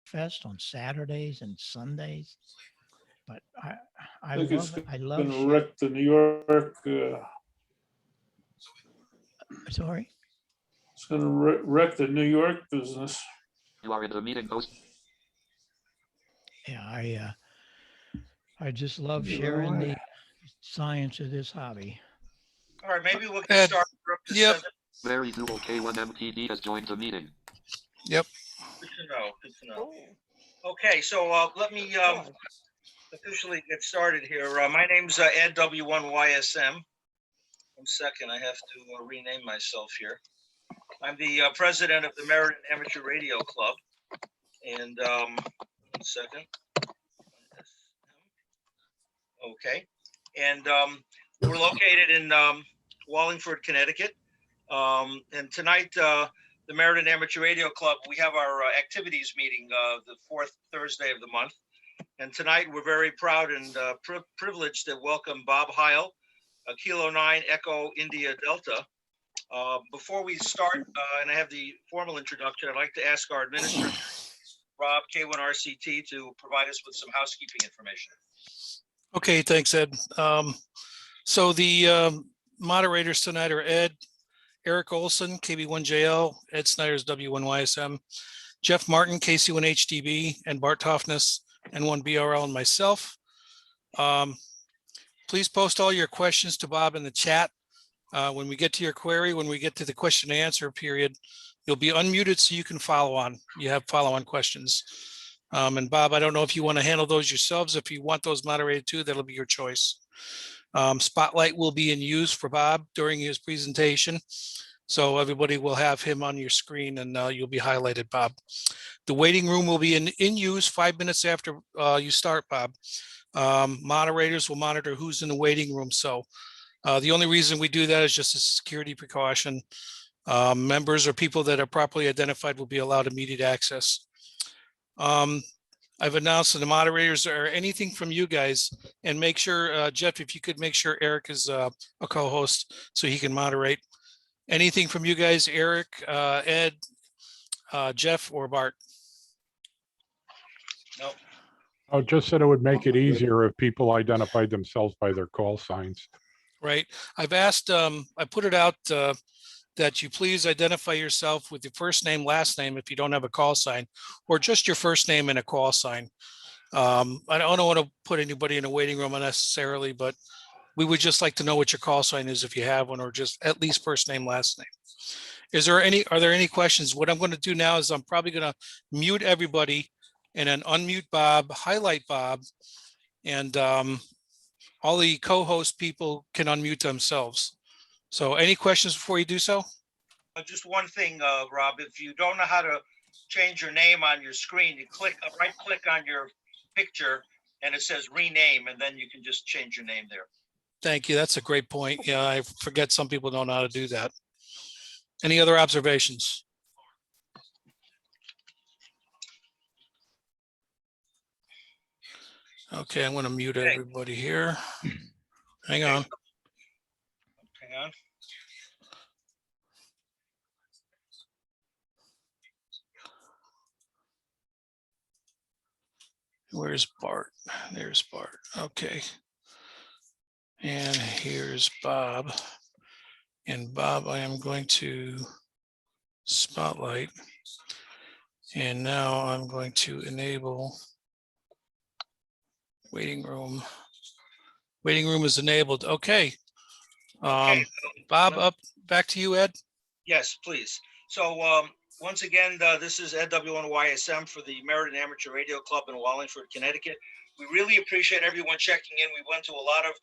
Fest on Saturdays and Sundays. But I I think it's love it. I going love to wreck the New York. sorry. It's going to wreck the New York business. You are in the meeting host. Yeah, I just love Give it sharing away. the science of this hobby. All right, maybe we'll get Ed. started. We're up to Yep. 7. Very Google K1MTD has joined the meeting. Yep. Good to know. Good to know. Okay, so let me officially get started here. My name's Ed W1YSM. 1 second, I have to rename myself here. I'm the president of the Meriden Amateur Radio Club. And 1 second. Okay. And we're located in Wallingford, Connecticut. And tonight, the Meriden Amateur Radio Club, we have our activities meeting the 4th Thursday of the month. And tonight, we're very proud and privileged to welcome Bob Heil, Kilo 9 Echo India Delta. Before we start, and I have the formal introduction, I'd like to ask our administrator, Rob, K1RCT, to provide us with some housekeeping information. Okay, thanks, Ed. So the moderators tonight are Ed, Eric Olson, KB1JL, Ed Snyder's W1YSM, Jeff Martin, KC1HDB, and Bart Toffness, N1BRL, and myself. Please post all your questions to Bob in the chat. When we get to your query, when we get to the question and answer period, you'll be unmuted so you can follow on. You have follow-on questions. And Bob, I don't know if you want to handle those yourselves. If you want those moderated too, that'll be your choice. Spotlight will be in use for Bob during his presentation. So everybody will have him on your screen and you'll be highlighted, Bob. The waiting room will be in use 5 minutes after you start, Bob. Moderators will monitor who's in the waiting room. So the only reason we do that is just a security precaution. Members or people that are properly identified will be allowed immediate access. I've announced to the moderators or anything from you guys, and make sure, Jeff, if you could make sure Eric is a co-host so he can moderate. Anything from you guys, Eric, Ed, Jeff, or Bart? Nope. Oh, just said it would make it easier if people identified themselves by their call signs. Right. I've asked, I put it out that you please identify yourself with your first name, last name, if you don't have a call sign, or just your first name and a call sign. I don't want to put anybody in a waiting room unnecessarily, but we would just like to know what your call sign is if you have one, or just at least first name, last name. Are there any questions? What I'm going to do now is I'm probably going to mute everybody and then unmute Bob, highlight Bob, and all the co-host people can unmute themselves. So any questions before you do so? Just one thing, Rob, if you don't know how to change your name on your screen, you right click on your picture and it says rename, and then you can just change your name there. Thank you. That's a great point. Yeah, I forget some people don't know how to do that. Any other observations? Okay, I'm going to mute everybody here. Hang on. Hang on. Where's Bart? There's Bart. Okay. And here's Bob. And Bob, I am going to spotlight. And now I'm going to enable waiting room. Waiting room is enabled. Okay. Bob, back to you, Ed. Yes, please. So once again, this is Ed W1YSM for the Meriden Amateur Radio Club in Wallingford, Connecticut. We really appreciate everyone checking in. We went to a lot of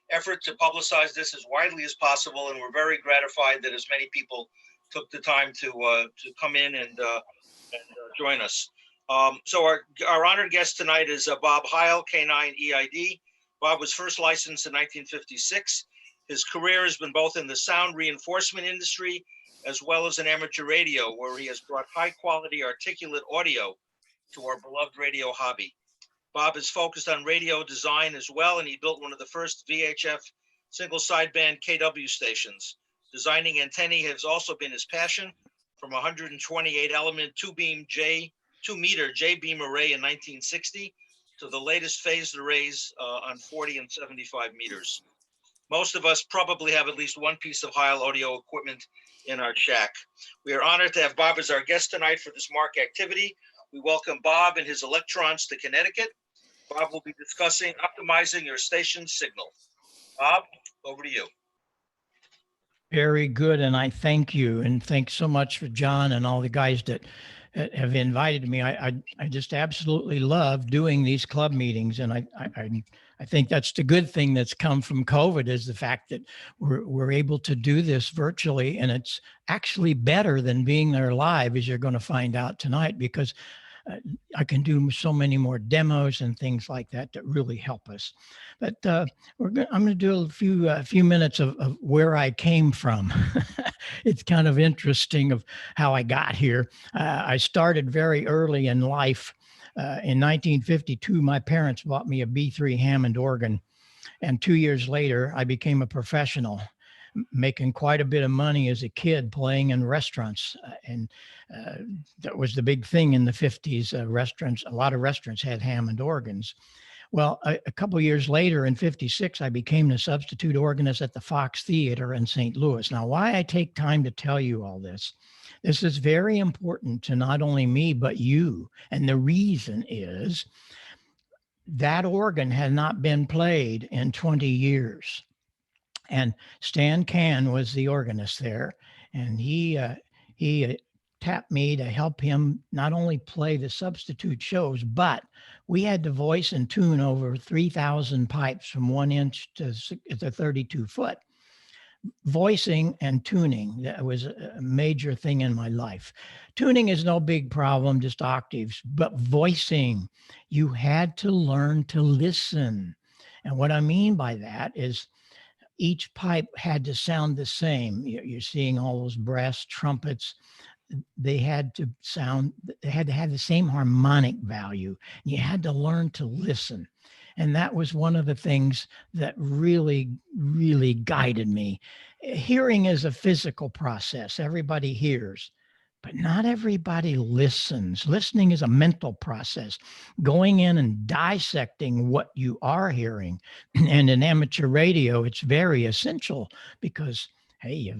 effort to publicize this as widely as possible, and we're very gratified that as many people took the time to come in and join us. So our honored guest tonight is Bob Heil, K9 EID. Bob was first licensed in 1956. His career has been both in the sound reinforcement industry as well as in amateur radio, where he has brought high quality articulate audio to our beloved radio hobby. Bob is focused on radio design as well, and he built one of the first VHF single sideband KW stations. Designing antennae has also been his passion, from 128 element 2-beam J 2-meter J-beam array in 1960 to the latest phased arrays on 40 and 75 meters. Most of us probably have at least one piece of Heil audio equipment in our shack. We are honored to have Bob as our guest tonight for this MARC activity. We welcome Bob and his electrons to Connecticut. Bob will be discussing optimizing your station's signal. Bob, over to you. Very good. And I thank you. And thanks so much for John and all the guys that have invited me. I just absolutely love doing these club meetings. And I think that's the good thing that's come from COVID, is the fact that we're able to do this virtually. And it's actually better than being there live, as you're going to find out tonight, because I can do so many more demos and things like that that really help us. But I'm going to do a few minutes of where I came from. It's kind of interesting of how I got here. I started very early in life. In 1952, my parents bought me a B3 Hammond organ, and 2 years later, I became a professional, making quite a bit of money as a kid playing in restaurants. And that was the big thing in the 50s. Restaurants, a lot of restaurants had Hammond organs. Well, a couple of years later in 56, I became the substitute organist at the Fox Theater in St. Louis. Now, why I take time to tell you all this, this is very important to not only me, but you. And the reason is that organ had not been played in 20 years. And Stan Can was the organist there, and he tapped me to help him not only play the substitute shows, but we had to voice and tune over 3,000 pipes from 1 inch to 32 foot. Voicing and tuning, that was a major thing in my life. Tuning is no big problem, just octaves, but voicing, you had to learn to listen. And what I mean by that is each pipe had to sound the same. You're seeing all those brass trumpets. They had to have the same harmonic value. You had to learn to listen. And that was one of the things that really, really guided me. Hearing is a physical process. Everybody hears, but not everybody listens. Listening is a mental process, going in and dissecting what you are hearing. And in amateur radio, it's very essential because, hey,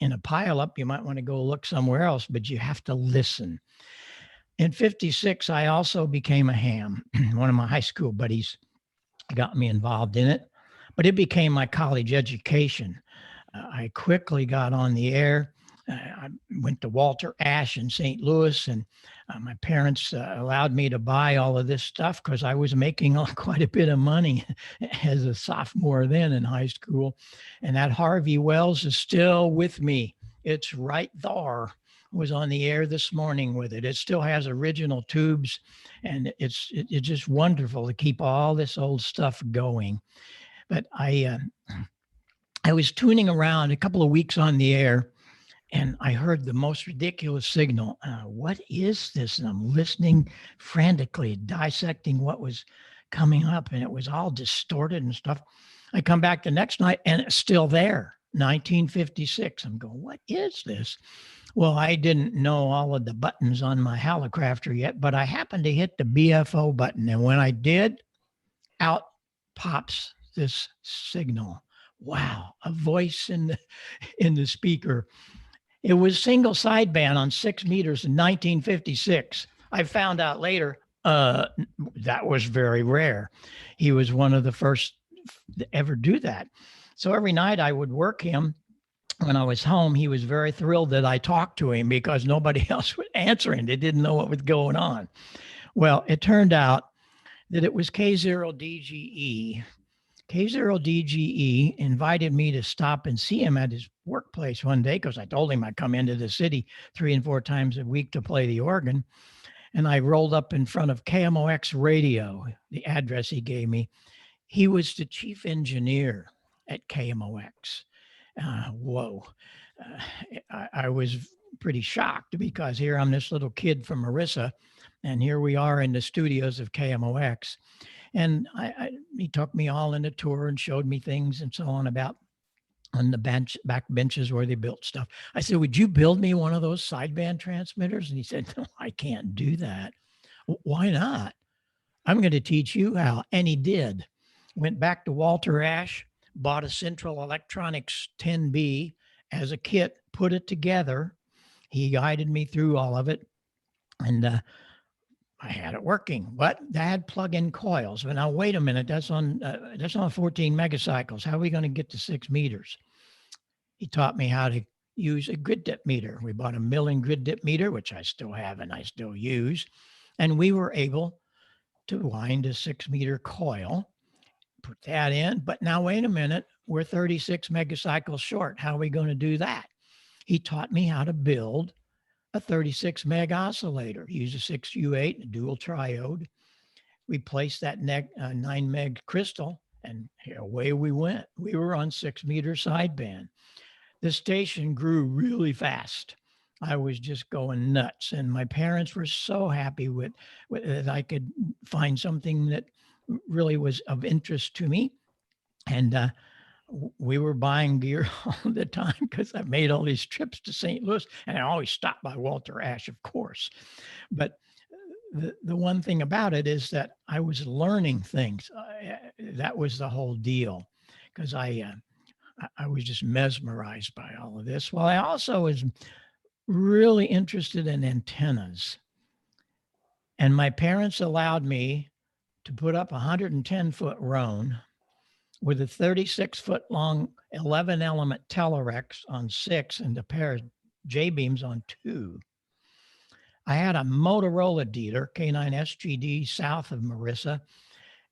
in a pileup, you might want to go look somewhere else, but you have to listen. In 56, I also became a ham. One of my high school buddies got me involved in it, but it became my college education. I quickly got on the air. I went to Walter Ash in St. Louis, and my parents allowed me to buy all of this stuff because I was making quite a bit of money as a sophomore then in high school. And that Harvey Wells is still with me. It's right there. Was on the air this morning with it. It still has original tubes, and it's just wonderful to keep all this old stuff going. But I was tuning around a couple of weeks on the air, and I heard the most ridiculous signal. What is this? And I'm listening frantically, dissecting what was coming up, and it was all distorted and stuff. I come back the next night, and it's still there, 1956. I'm going, what is this? Well, I didn't know all of the buttons on my Hallicrafter yet, but I happened to hit the BFO button. And when I did, out pops this signal. Wow, a voice in the speaker. It was single sideband on 6 meters in 1956. I found out later that was very rare. He was one of the first to ever do that. So every night I would work him. When I was home, he was very thrilled that I talked to him because nobody else was answering. They didn't know what was going on. Well, it turned out that it was K0DGE. K0DGE invited me to stop and see him at his workplace one day because I told him I'd come into the city 3 and 4 times a week to play the organ. And I rolled up in front of KMOX radio, the address he gave me. He was the chief engineer at KMOX. Whoa. I was pretty shocked because here I'm this little kid from Marissa, and here we are in the studios of KMOX. And he took me all in a tour and showed me things and so on about on the back benches where they built stuff. I said, would you build me one of those sideband transmitters? And he said, no, I can't do that. Why not? I'm going to teach you how. And he did. Went back to Walter Ash, bought a Central Electronics 10B as a kit, put it together. He guided me through all of it. And I had it working, but that had plug-in coils. But now wait a minute, that's on 14 megacycles. How are we going to get to 6 meters? He taught me how to use a grid dip meter. We bought a milling grid dip meter, which I still have and I still use, and we were able to wind a 6 meter coil, put that in. But now wait a minute, we're 36 megacycles short. How are we going to do that? He taught me how to build a 36 meg oscillator, use a 6U8, a dual triode, replace that 9 meg crystal, and away we went. We were on 6 meter sideband. The station grew really fast. I was just going nuts, and my parents were so happy with that I could find something that really was of interest to me. And we were buying gear all the time because I made all these trips to St. Louis, and I always stopped by Walter Ash, of course. But the one thing about it is that I was learning things. That was the whole deal, because I was just mesmerized by all of this. Well, I also was really interested in antennas. And my parents allowed me to put up a 110-foot Roan with a 36-foot long 11 element Telerex on 6 and a pair of J-beams on 2. I had a Motorola dealer, K9 SGD, south of Marissa,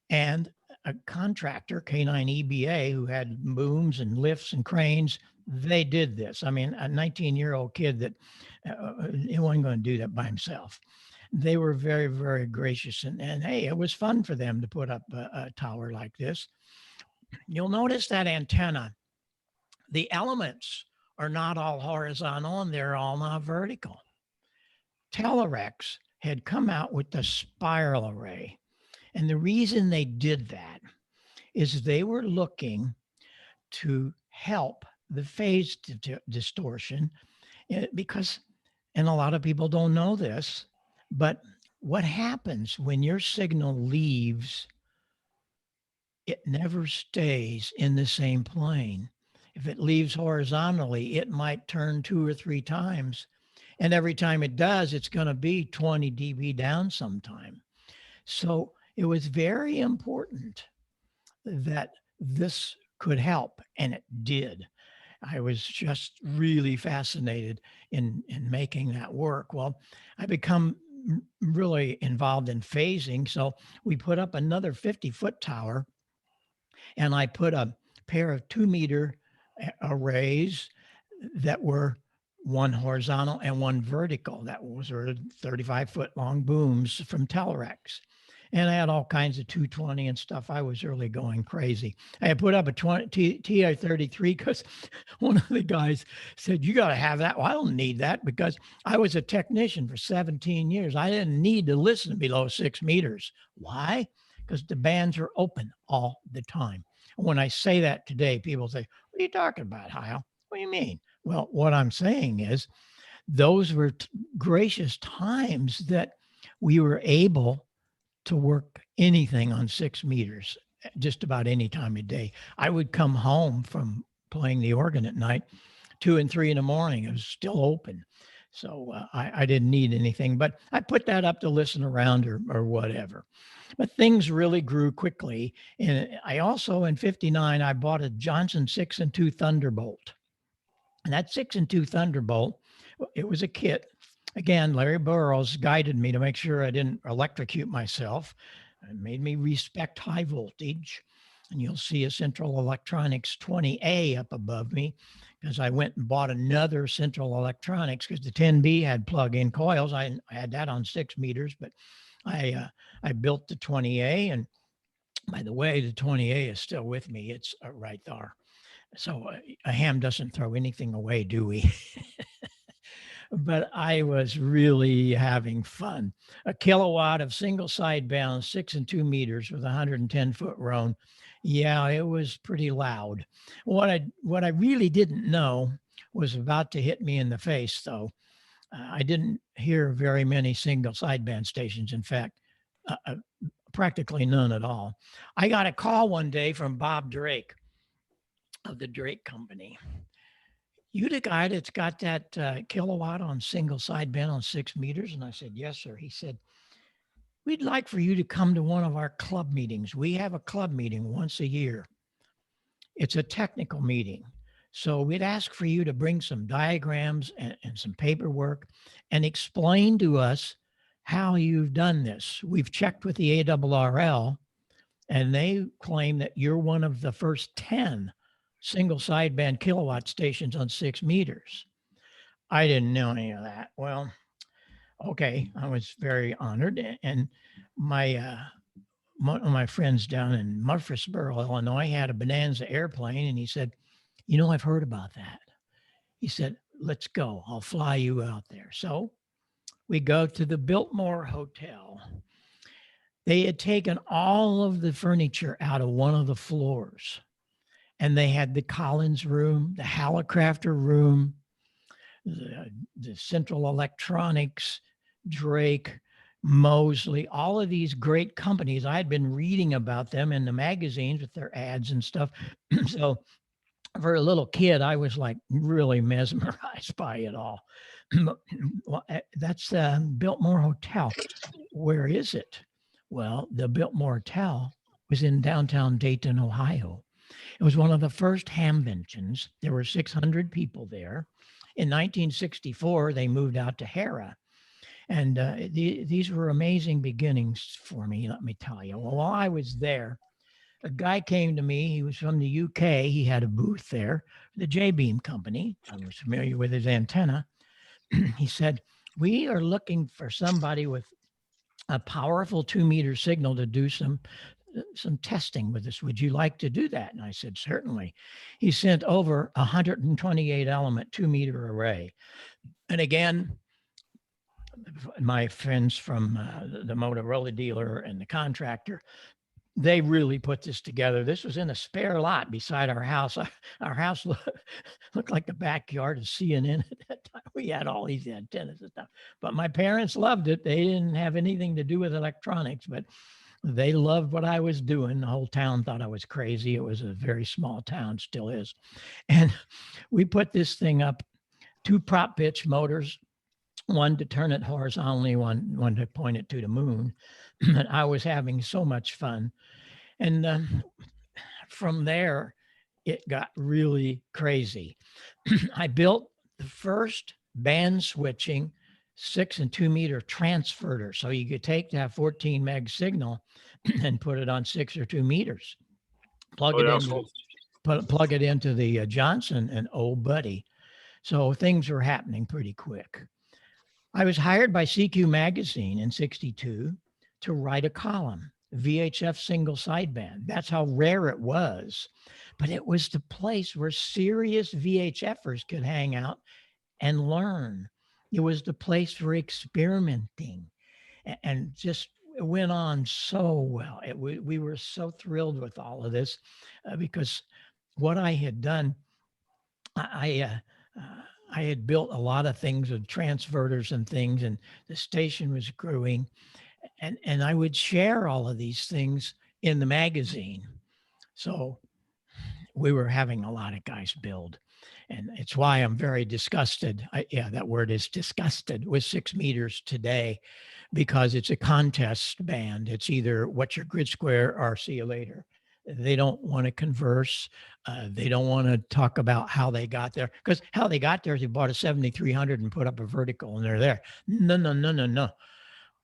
and a contractor, K9 EBA, who had booms and lifts and cranes. They did this. I mean, a 19-year-old kid that he wasn't going to do that by himself. They were very, very gracious. And hey, it was fun for them to put up a tower like this. You'll notice that antenna, the elements are not all horizontal and they're all not vertical. Telerex had come out with the spiral array. And the reason they did that is they were looking to help the phase distortion because, and a lot of people don't know this, but what happens when your signal leaves, it never stays in the same plane. If it leaves horizontally, it might turn 2 or 3 times. And every time it does, it's going to be 20 dB down sometime. So it was very important that this could help, and it did. I was just really fascinated in making that work. Well, I become really involved in phasing. So we put up another 50-foot tower, and I put a pair of 2-meter arrays that were one horizontal and one vertical. That was 35-foot long booms from Telerex. And I had all kinds of 220 and stuff. I was really going crazy. I had put up a TI-33 because one of the guys said, you got to have that. Well, I don't need that because I was a technician for 17 years. I didn't need to listen below 6 meters. Why? Because the bands are open all the time. When I say that today, people say, what are you talking about, Heil? What do you mean? Well, what I'm saying is those were gracious times that we were able to work anything on 6 meters, just about any time of day. I would come home from playing the organ at night, 2 and 3 in the morning. It was still open. So I didn't need anything, but I put that up to listen around or whatever. But things really grew quickly. And I also, in 59, I bought a Johnson 6 and 2 Thunderbolt. And that 6 and 2 Thunderbolt, it was a kit. Again, Larry Burroughs guided me to make sure I didn't electrocute myself. It made me respect high voltage. And you'll see a Central Electronics 20A up above me because I went and bought another Central Electronics because the 10B had plug-in coils. I had that on 6 meters, but I built the 20A. And by the way, the 20A is still with me. It's right there. So a ham doesn't throw anything away, do we? But I was really having fun. A kilowatt of single sidebound 6 and 2 meters with a 110-foot Roan. Yeah, it was pretty loud. What I really didn't know was about to hit me in the face, though. I didn't hear very many single sideband stations. In fact, practically none at all. I got a call one day from Bob Drake of the Drake Company. You the guy that's got that kilowatt on single sideband on 6 meters? And I said, yes, sir. He said, we'd like for you to come to one of our club meetings. We have a club meeting once a year. It's a technical meeting. So we'd ask for you to bring some diagrams and some paperwork and explain to us how you've done this. We've checked with the ARRL and they claim that you're one of the first 10 single sideband kilowatt stations on 6 meters. I didn't know any of that. Well, okay, I was very honored. And one of my friends down in Murfreesboro, Illinois, had a Bonanza airplane, and he said, you know, I've heard about that. He said, let's go. I'll fly you out there. So we go to the Biltmore Hotel. They had taken all of the furniture out of one of the floors, and they had the Collins room, the Hallicrafter room, the Central Electronics, Drake, Mosley, all of these great companies. I had been reading about them in the magazines with their ads and stuff. So for a little kid, I was like really mesmerized by it all. Well, that's Biltmore Hotel. Where is it? Well, the Biltmore Hotel was in downtown Dayton, Ohio. It was one of the first hamventions. There were 600 people there. In 1964, they moved out to Hera. And these were amazing beginnings for me, let me tell you. Well, while I was there, a guy came to me. He was from the UK. He had a booth there, the J-Beam company. I was familiar with his antenna. He said, we are looking for somebody with a powerful 2-meter signal to do some testing with us. Would you like to do that? And I said, certainly. He sent over 128 element 2-meter array. And again, my friends from the Motorola dealer and the contractor, they really put this together. This was in a spare lot beside our house. Our house looked like the backyard of CNN at that time. We had all these antennas and stuff. But my parents loved it. They didn't have anything to do with electronics, but they loved what I was doing. The whole town thought I was crazy. It was a very small town, still is. And we put this thing up, 2 prop pitch motors, one to turn it horizontally, one to point it to the moon. And I was having so much fun. And from there, it got really crazy. I built the first band switching 6 and 2-meter transverter. So you could take that 14 meg signal and put it on 6 or 2 meters, plug it into the Johnson and old buddy. So things were happening pretty quick. I was hired by CQ magazine in 62 to write a column, VHF single sideband. That's how rare it was. But it was the place where serious VHFers could hang out and learn. It was the place for experimenting, and just it went on so well. We were so thrilled with all of this because what I had done, I had built a lot of things with transverters and things, and the station was growing, and I would share all of these things in the magazine. So we were having a lot of guys build. And it's why I'm very disgusted. That word is disgusted with 6 meters today, because it's a contest band. It's either what's your grid square or see you later. They don't want to converse. They don't want to talk about how they got there, because how they got there is they bought a 7300 and put up a vertical and they're there. No.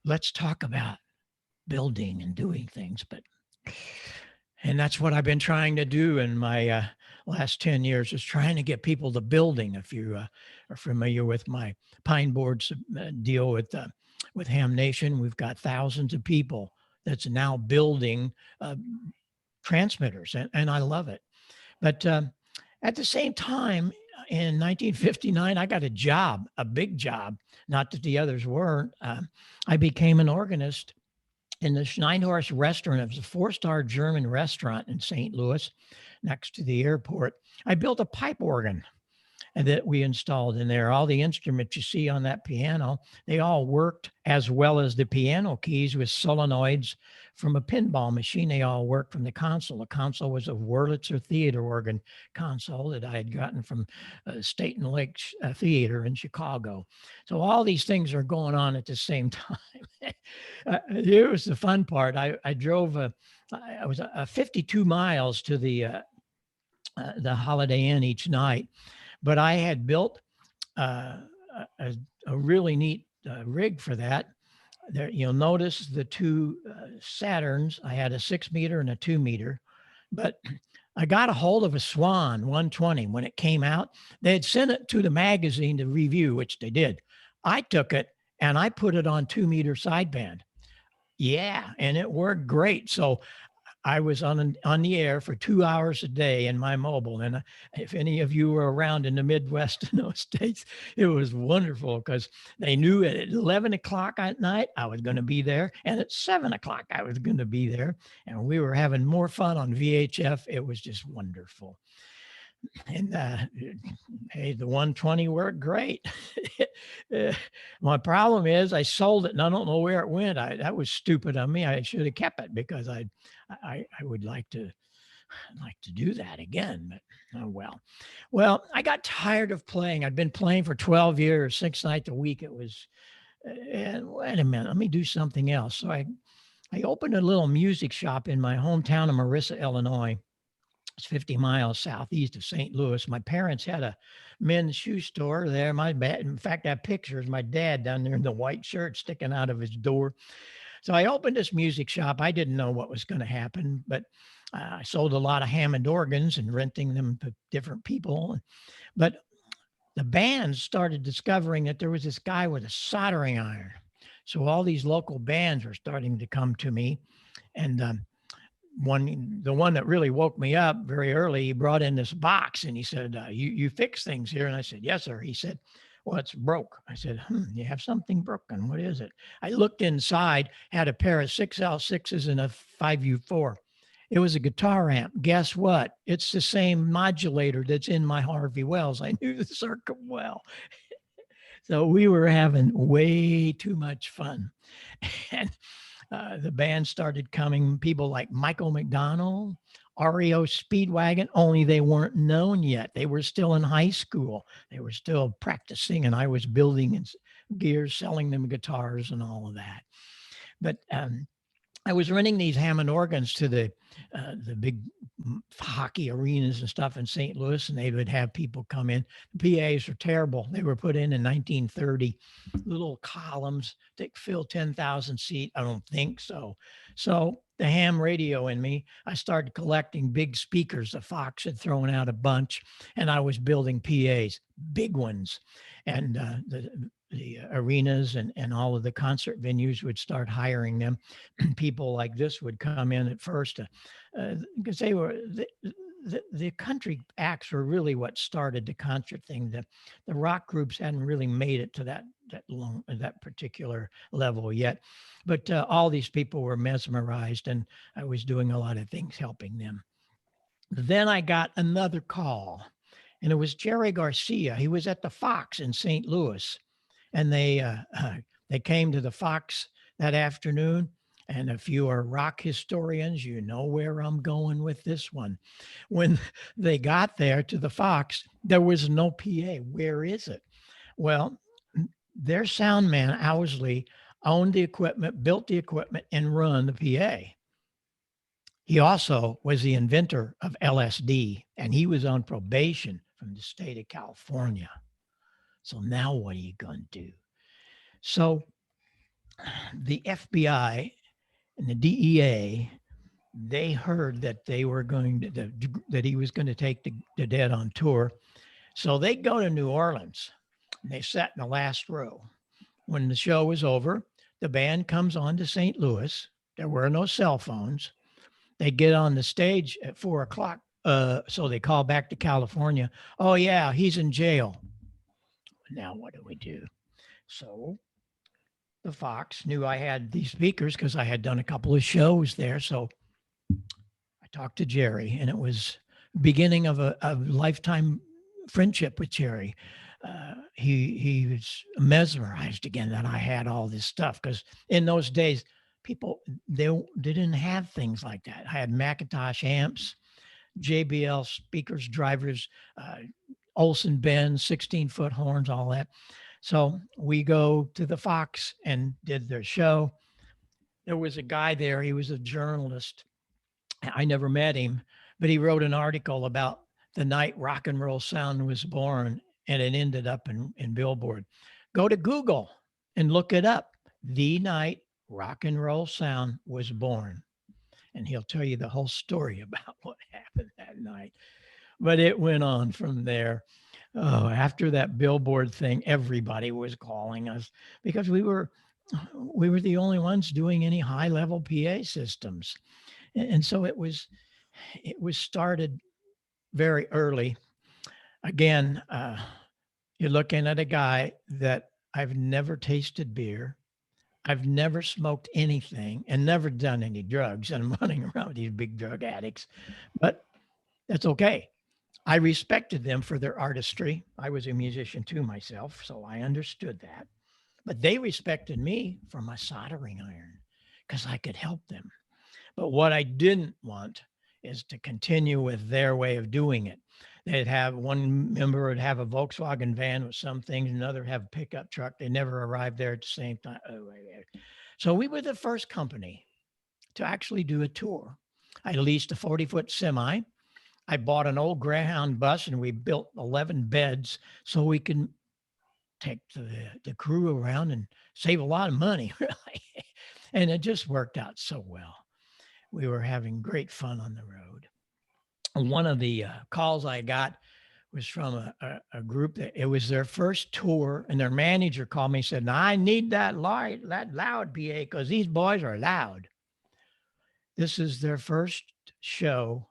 Let's talk about building and doing things. And that's what I've been trying to do in my last 10 years, is trying to get people to building. If you are familiar with my Pine Boards deal with Ham Nation, we've got thousands of people that's now building transmitters, and I love it. But at the same time, in 1959, I got a job, a big job, not that the others weren't. I became an organist in the Schneinhorst restaurant. It was a 4-star German restaurant in St. Louis next to the airport. I built a pipe organ and that we installed in there. All the instruments you see on that piano, they all worked, as well as the piano keys with solenoids from a pinball machine. They all worked from the console. The console was a Wurlitzer theater organ console that I had gotten from State and Lake Theater in Chicago. So all these things are going on at the same time. Here was the fun part. I drove I was 52 miles to the Holiday Inn each night, but I had built a really neat rig for that. There, you'll notice the two Saturns. I had a 6-meter and a 2-meter, but I got a hold of a Swan 120 when it came out. They had sent it to the magazine to review, which they did. I took it and I put it on 2-meter sideband. Yeah, and it worked great. So I was on the air for 2 hours a day in my mobile. And if any of you were around in the Midwest in those states, it was wonderful because they knew at 11 o'clock at night, I was going to be there. And at 7 o'clock, I was going to be there. And we were having more fun on VHF. It was just wonderful. And hey, the 120 worked great. My problem is I sold it and I don't know where it went. That was stupid of me. I should have kept it because I would like to do that again. But oh well. Well, I got tired of playing. I'd been playing for 12 years, 6 nights a week. It was, and wait a minute, let me do something else. So I opened a little music shop in my hometown of Marissa, Illinois. It's 50 miles southeast of St. Louis. My parents had a men's shoe store there. In fact, I have pictures, my dad down there in the white shirt sticking out of his door. So I opened this music shop. I didn't know what was going to happen, but I sold a lot of Hammond organs and renting them to different people. But the bands started discovering that there was this guy with a soldering iron. So all these local bands were starting to come to me. And the one that really woke me up very early, he brought in this box and he said, you fix things here? And I said, yes, sir. He said, well, it's broke. I said, you have something broken. What is it? I looked inside, had a pair of 6L6s and a 5U4. It was a guitar amp. Guess what? It's the same modulator that's in my Harvey Wells. I knew the circuit well. So we were having way too much fun. And the band started coming, people like Michael McDonald, REO Speedwagon, only they weren't known yet. They were still in high school. They were still practicing, and I was building gears, selling them guitars and all of that. But I was renting these Hammond organs to the big hockey arenas and stuff in St. Louis, and they would have people come in. The PAs were terrible. They were put in 1930, little columns that fill 10,000 seat. I don't think so. So the ham radio in me, I started collecting big speakers. The Fox had thrown out a bunch, and I was building PAs, big ones. And the arenas and all of the concert venues would start hiring them. People like this would come in at first because they were the country acts were really what started the concert thing. The rock groups hadn't really made it to that particular level yet, but all these people were mesmerized, and I was doing a lot of things helping them. Then I got another call, and it was Jerry Garcia. He was at the Fox in St. Louis. And they came to the Fox that afternoon. And if you are rock historians, you know where I'm going with this one. When they got there to the Fox, there was no PA. Where is it? Well, their sound man, Owsley, owned the equipment, built the equipment, and run the PA. He also was the inventor of LSD, and he was on probation from the state of California. So now what are you going to do? So the FBI and the DEA, they heard that they were going to, that he was going to take the Dead on tour. So they go to New Orleans and they sat in the last row. When the show was over, the band comes on to St. Louis. There were no cell phones. They get on the stage at 4 o'clock. So they call back to California. Oh yeah, he's in jail. Now what do we do? So the Fox, knew I had these speakers because I had done a couple of shows there. So I talked to Jerry, and it was beginning of a lifetime friendship with Jerry. He was mesmerized again that I had all this stuff, because in those days, people they didn't have things like that. I had Macintosh amps, JBL speakers, drivers, Olsen Benz, 16-foot horns, all that. So we go to the Fox and did their show. There was a guy there. He was a journalist. I never met him, but he wrote an article about the night rock and roll sound was born, and it ended up in Billboard. Go to Google and look it up. The night rock and roll sound was born. And he'll tell you the whole story about what happened that night. But it went on from there. Oh, after that Billboard thing, everybody was calling us because we were the only ones doing any high level PA systems. And so it was started very early. Again, you're looking at a guy that I've never tasted beer. I've never smoked anything and never done any drugs. And I'm running around with these big drug addicts, but that's okay. I respected them for their artistry. I was a musician too myself, so I understood that. But they respected me for my soldering iron because I could help them. But what I didn't want is to continue with their way of doing it. They'd have one member would have a Volkswagen van with some things, another have a pickup truck. They never arrived there at the same time. So we were the first company to actually do a tour. I leased a 40-foot semi. I bought an old Greyhound bus, and we built 11 beds so we can take the crew around and save a lot of money, really. And it just worked out so well. We were having great fun on the road. One of the calls I got was from a group that it was their first tour, and their manager called me and said, "Now I need that loud PA because these boys are loud." This is their first show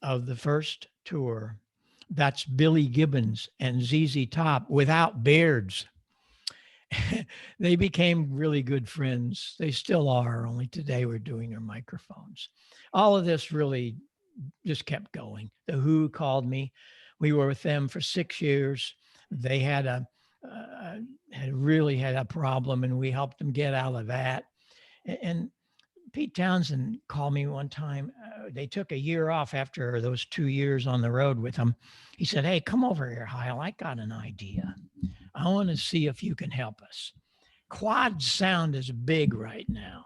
of the first tour. That's Billy Gibbons and ZZ Top without beards. They became really good friends. They still are, only today we're doing their microphones. All of this really just kept going. The Who called me. We were with them for 6 years. They had really had a problem, and we helped them get out of that. And Pete Townsend called me one time. They took a year off after those 2 years on the road with them. He said, "Hey, come over here, Heil. I got an idea. I want to see if you can help us. Quad sound is big right now.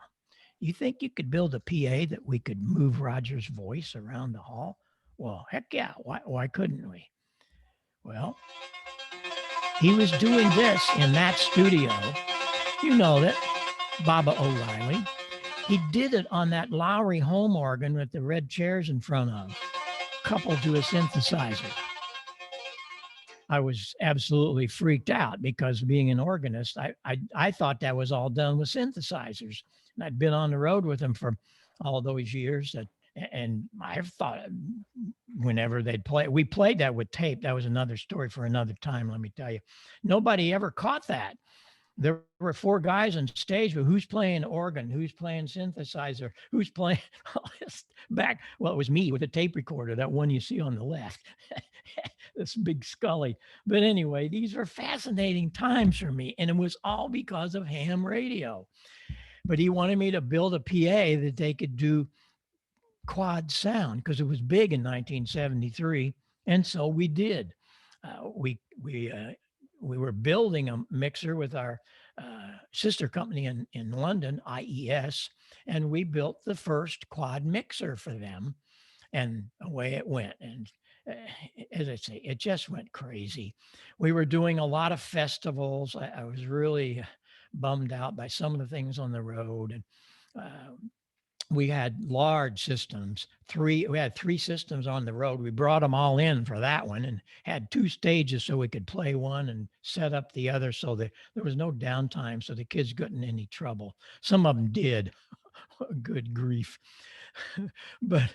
You think you could build a PA that we could move Roger's voice around the hall?" Well, heck yeah. Why couldn't we? Well, he was doing this in that studio. You know that, Baba O'Reilly. He did it on that Lowry home organ with the red chairs in front of, coupled to a synthesizer. I was absolutely freaked out because, being an organist, I thought that was all done with synthesizers. And I'd been on the road with them for all those years. And I thought whenever they'd play, we played that with tape. That was another story for another time, let me tell you. Nobody ever caught that. There were 4 guys on stage, but who's playing organ? Who's playing synthesizer? Who's playing all this back? Well, it was me with a tape recorder, that one you see on the left, this big Scully. But anyway, these were fascinating times for me, and it was all because of ham radio. But he wanted me to build a PA that they could do quad sound because it was big in 1973, and so we did. We were building a mixer with our sister company in London, IES, and we built the first quad mixer for them, and away it went. And as I say, it just went crazy. We were doing a lot of festivals. I was really bummed out by some of the things on the road, and we had large systems. We had 3 systems on the road. We brought them all in for that one and had 2 stages so we could play one and set up the other, so that there was no downtime, so the kids got in any trouble. Some of them did. Good grief. But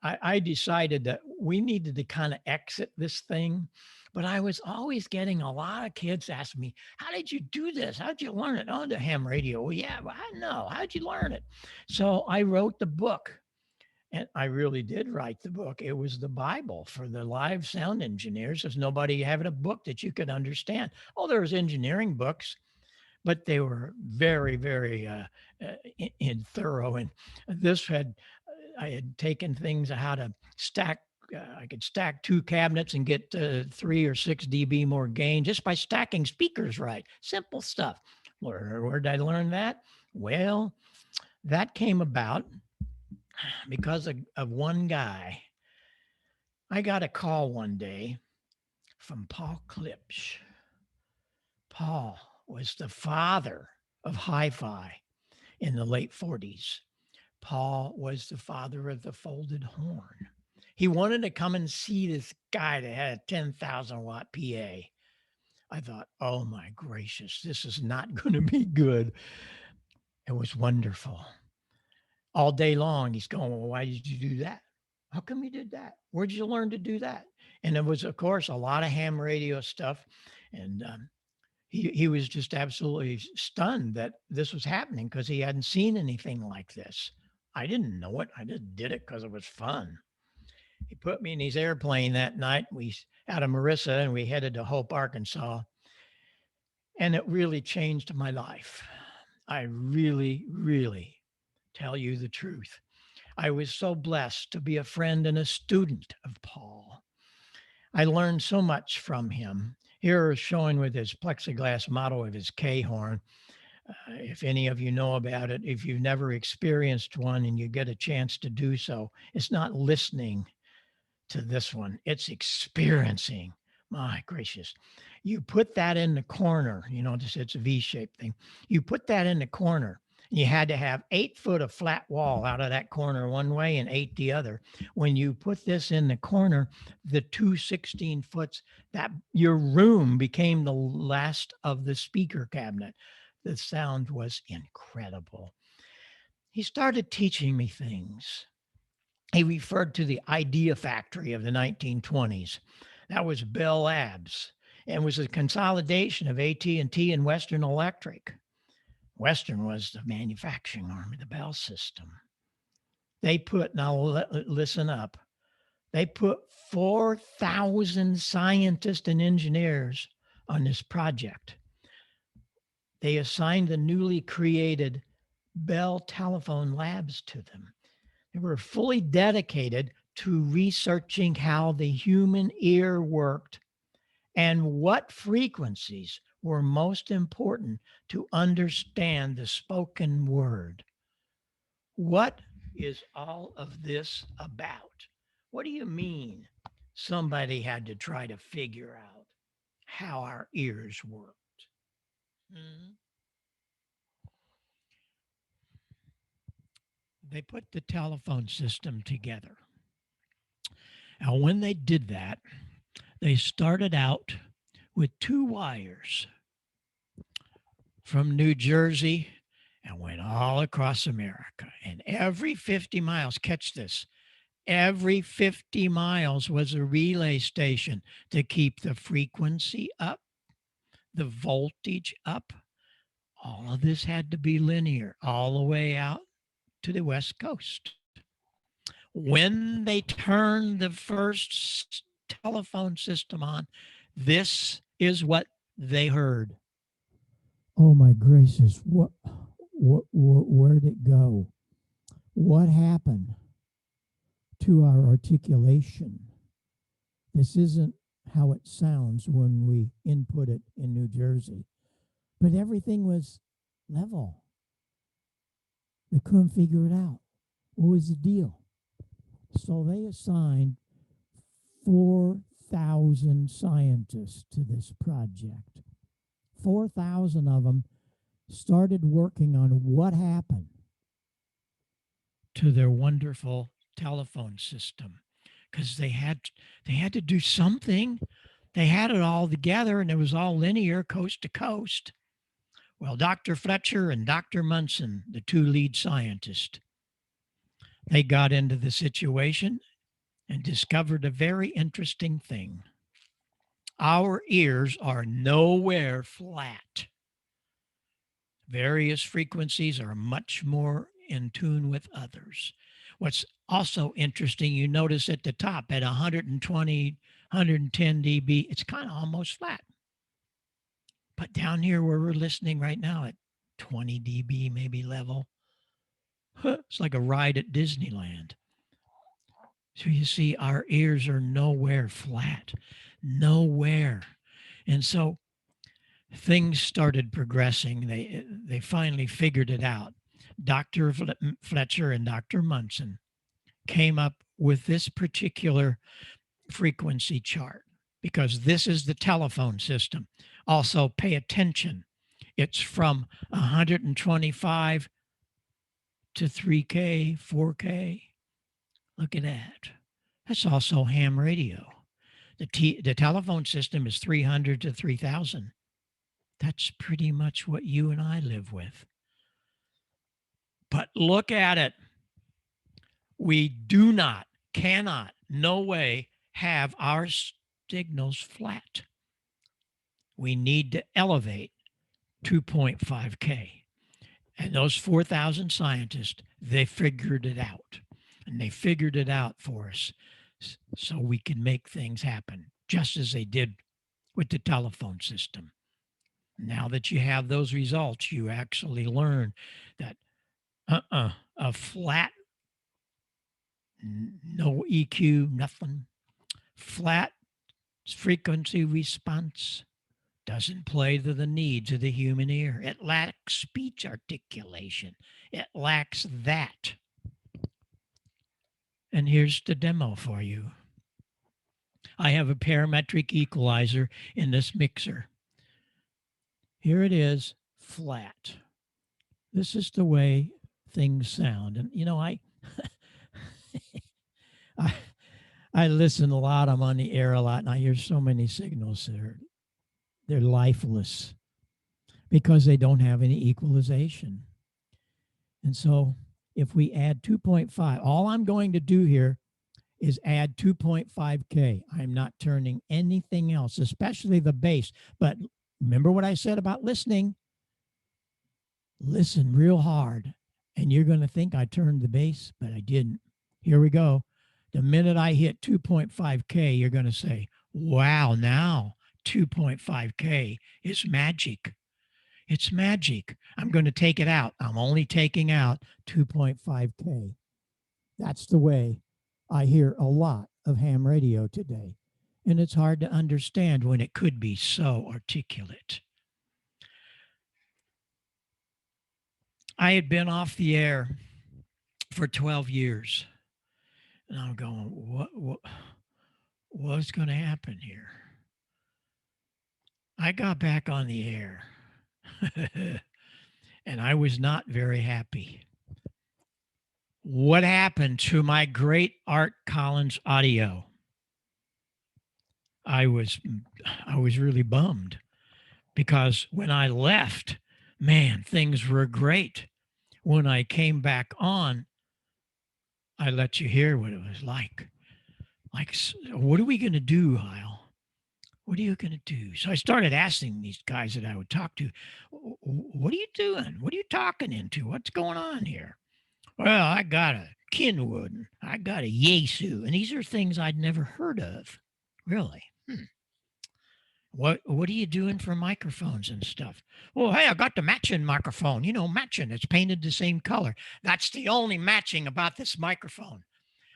I decided that we needed to kind of exit this thing. But I was always getting a lot of kids asking me, how did you do this? How'd you learn it? Oh, the ham radio. Well, yeah, well, I know. How'd you learn it? So I wrote the book. And I really did write the book. It was the Bible for the live sound engineers. There's nobody having a book that you could understand. Oh, there was engineering books, but they were very, very in thorough. And this had, I had taken things how to stack. I could stack 2 cabinets and get 3 or 6 dB more gain just by stacking speakers right. Simple stuff. Where did I learn that? Well, that came about because of one guy. I got a call one day from Paul Klipsch. Paul was the father of hi-fi in the late 40s. Paul was the father of the folded horn. He wanted to come and see this guy that had a 10,000 watt PA. I thought, oh my gracious, this is not going to be good. It was wonderful. All day long, he's going, well, why did you do that? How come you did that? Where'd you learn to do that? And it was, of course, a lot of ham radio stuff. And he was just absolutely stunned that this was happening because he hadn't seen anything like this. I didn't know it. I just did it because it was fun. He put me in his airplane that night. We out of Marissa and we headed to Hope, Arkansas. And it really changed my life. I really, really tell you the truth. I was so blessed to be a friend and a student of Paul. I learned so much from him. Here is showing with his plexiglass model of his K horn. If any of you know about it, if you've never experienced one and you get a chance to do so, it's not listening to this one, it's experiencing. My gracious. You put that in the corner, you know, it's a V-shaped thing. You put that in the corner. You had to have 8 foot of flat wall out of that corner one way and 8 the other. When you put this in the corner, the 2 16 foots, that your room became the last of the speaker cabinet. The sound was incredible. He started teaching me things. He referred to the idea factory of the 1920s. That was Bell Labs and was a consolidation of AT&T and Western Electric. Western was the manufacturing arm of the Bell system. They put, now listen up, they put 4,000 scientists and engineers on this project. They assigned the newly created Bell Telephone Labs to them. They were fully dedicated to researching how the human ear worked and what frequencies were most important to understand the spoken word. What is all of this about? What do you mean somebody had to try to figure out how our ears worked? They put the telephone system together. Now, when they did that, they started out with 2 wires from New Jersey and went all across America. And every 50 miles, catch this, every 50 miles was a relay station to keep the frequency up, the voltage up. All of this had to be linear all the way out to the West Coast. When they turned the first telephone system on, this is what they heard. Oh my gracious, where'd it go? What happened to our articulation? This isn't how it sounds when we input it in New Jersey, but everything was level. They couldn't figure it out. What was the deal? So they assigned 4,000 scientists to this project. 4,000 of them started working on what happened to their wonderful telephone system, because they had to do something. They had it all together and it was all linear coast to coast. Well, Dr. Fletcher and Dr. Munson, the 2 lead scientists, they got into the situation and discovered a very interesting thing. our ears are nowhere flat. Various frequencies are much more in tune with others. What's also interesting, you notice at the top at 120, 110 dB, it's kind of almost flat. But down here where we're listening right now at 20 dB maybe level, it's like a ride at Disneyland. So you see, our ears are nowhere flat, nowhere. And so things started progressing. They finally figured it out. Dr. Fletcher and Dr. Munson came up with this particular frequency chart because this is the telephone system. Also, pay attention. It's from 125 to 3K, 4K. Look at that. That's also ham radio. The telephone system is 300 to 3000. That's pretty much what you and I live with. But look at it. We do not, cannot, no way have our signals flat. We need to elevate 2.5K. And those 4,000 scientists, they figured it out. And they figured it out for us so we can make things happen, just as they did with the telephone system. Now that you have those results, you actually learn that a flat, no EQ, nothing, flat frequency response doesn't play to the needs of the human ear. It lacks speech articulation. It lacks that. And here's the demo for you. I have a parametric equalizer in this mixer. Here it is, flat. This is the way things sound. And you know, I listen a lot. I'm on the air a lot, and I hear so many signals that they're lifeless because they don't have any equalization. And so if we add 2.5, all I'm going to do here is add 2.5K. I'm not turning anything else, especially the bass. But remember what I said about listening? Listen real hard, and you're going to think I turned the bass, but I didn't. Here we go. The minute I hit 2.5K, you're going to say, wow, now 2.5K is magic. It's magic. I'm going to take it out. I'm only taking out 2.5K. That's the way I hear a lot of ham radio today. And it's hard to understand when it could be so articulate. I had been off the air for 12 years. And I'm going, what's going to happen here? I got back on the air. And I was not very happy. What happened to my great Art Collins audio? I was really bummed because when I left, man, things were great. When I came back on, I let you hear what it was like. Like, what are we going to do, Heil? What are you going to do? So I started asking these guys that I would talk to, what are you doing? What are you talking into? What's going on here? Well, I got a Kenwood. I got a Yaesu. And these are things I'd never heard of. Really? What are you doing for microphones and stuff? Well, hey, I got the matching microphone. You know, matching. It's painted the same color. That's the only matching about this microphone.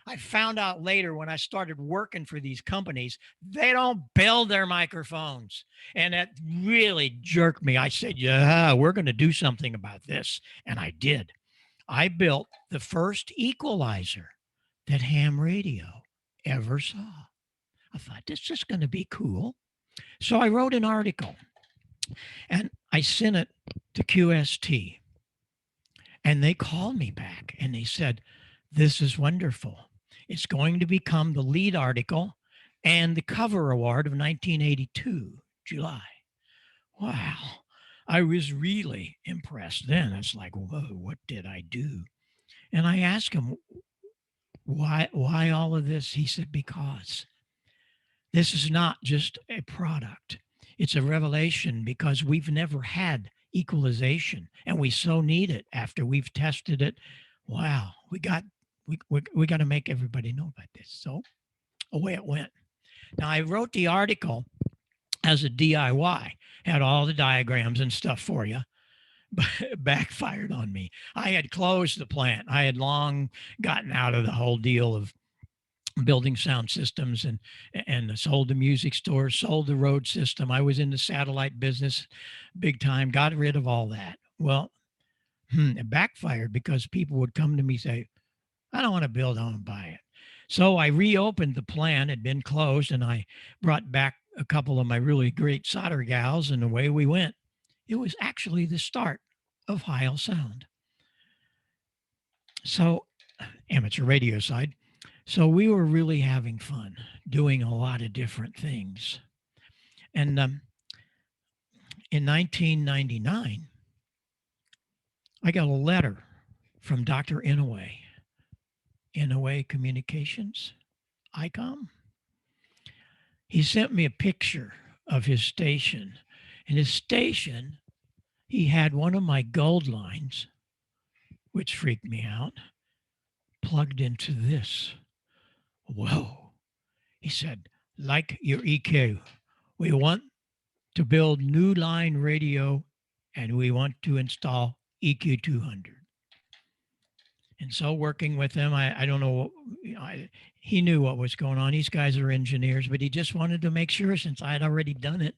I found out later when I started working for these companies, they don't build their microphones. And that really jerked me. I said, yeah, we're going to do something about this. And I did. I built the first equalizer that ham radio ever saw. I thought, this is going to be cool. So I wrote an article and I sent it to QST. And they called me back and they said, this is wonderful. It's going to become the lead article and the cover award of 1982, July. Wow. I was really impressed then. It's like, whoa, what did I do? And I asked him, why all of this? He said, because This is not just a product. It's a revelation because we've never had equalization and we so need it after we've tested it. Wow, we got to make everybody know about this. So away it went. Now I wrote the article as a DIY, had all the diagrams and stuff for you, but it backfired on me. I had closed the plant. I had long gotten out of the whole deal of building sound systems and sold the music store, sold the road system. I was in the satellite business big time, got rid of all that. Well, it backfired because people would come to me say, I don't want to build, I want to buy it. So I reopened the plant, it had been closed, and I brought back a couple of my really great solder gals, and away we went. It was actually the start of Heil Sound. So, amateur radio side. So we were really having fun doing a lot of different things. And in 1999, I got a letter from Dr. Inouye, Inouye Communications, ICOM. He sent me a picture of his station. In his station, he had one of my gold lines, which freaked me out, plugged into this. Whoa. He said, like your EQ, we want to build new line radio and we want to install EQ 200. And so working with him, I don't know, he knew what was going on. These guys are engineers, but he just wanted to make sure, since I had already done it,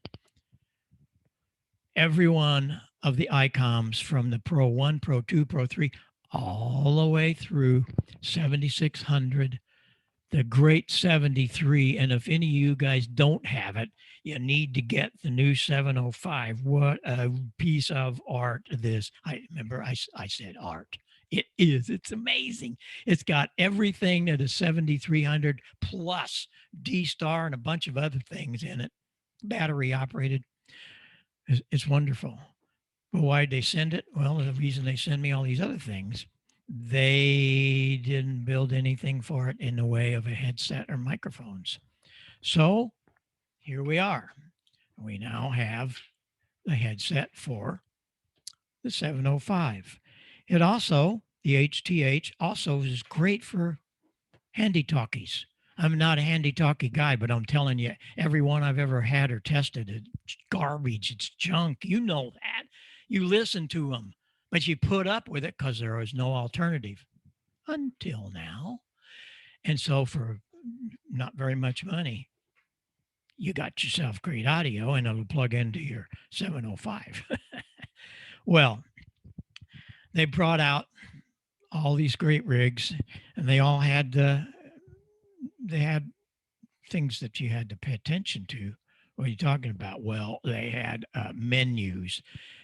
every one of the ICOMs from the Pro 1, Pro 2, Pro 3, all the way through 7600, the great 73. And if any of you guys don't have it, you need to get the new 705. What a piece of art this. I remember I said art. It is. It's amazing. It's got everything that a 7300 plus D-Star and a bunch of other things in it. Battery operated. It's wonderful. But why did they send it? Well, the reason they send me all these other things, they didn't build anything for it in the way of a headset or microphones. So here we are. We now have the headset for the 705. It also, the HTH, also is great for handy talkies. I'm not a handy talkie guy, but I'm telling you, every one I've ever had or tested, it's garbage, it's junk. You know that. You listen to them, but you put up with it because there was no alternative until now. And so for not very much money, you got yourself great audio and it'll plug into your 705. Well, they brought out all these great rigs and they all had they had things that you had to pay attention to. What are you talking about? Well, they had menus.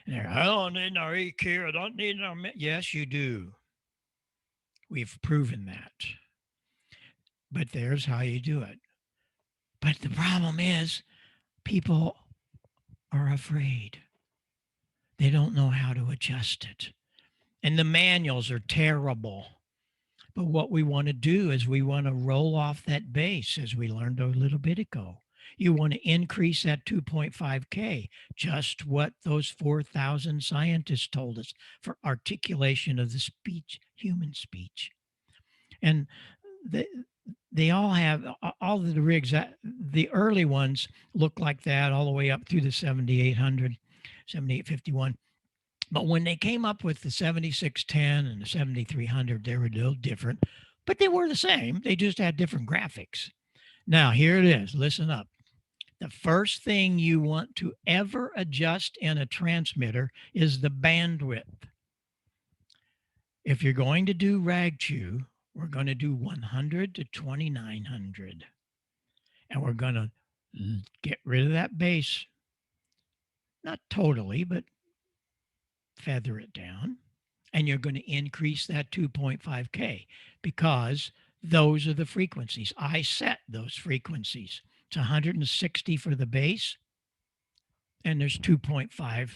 And they're, I don't need no EQ. I don't need no. Yes, you do. We've proven that. But there's how you do it. But the problem is, people are afraid. They don't know how to adjust it. And the manuals are terrible. But what we want to do is we want to roll off that bass, as we learned a little bit ago. You want to increase that 2.5K, just what those 4,000 scientists told us for articulation of the speech, human speech. And they all have, all of the rigs, the early ones look like that all the way up through the 7800, 7851. But when they came up with the 7610 and the 7300, they were a little different, but they were the same. They just had different graphics. Now, here it is. Listen up. The first thing you want to ever adjust in a transmitter is the bandwidth. If you're going to do rag chew, we're going to do 100 to 2900. And we're going to get rid of that bass. Not totally, but feather it down. And you're going to increase that 2.5K because those are the frequencies. I set those frequencies. It's 160 for the bass, and there's 2.5.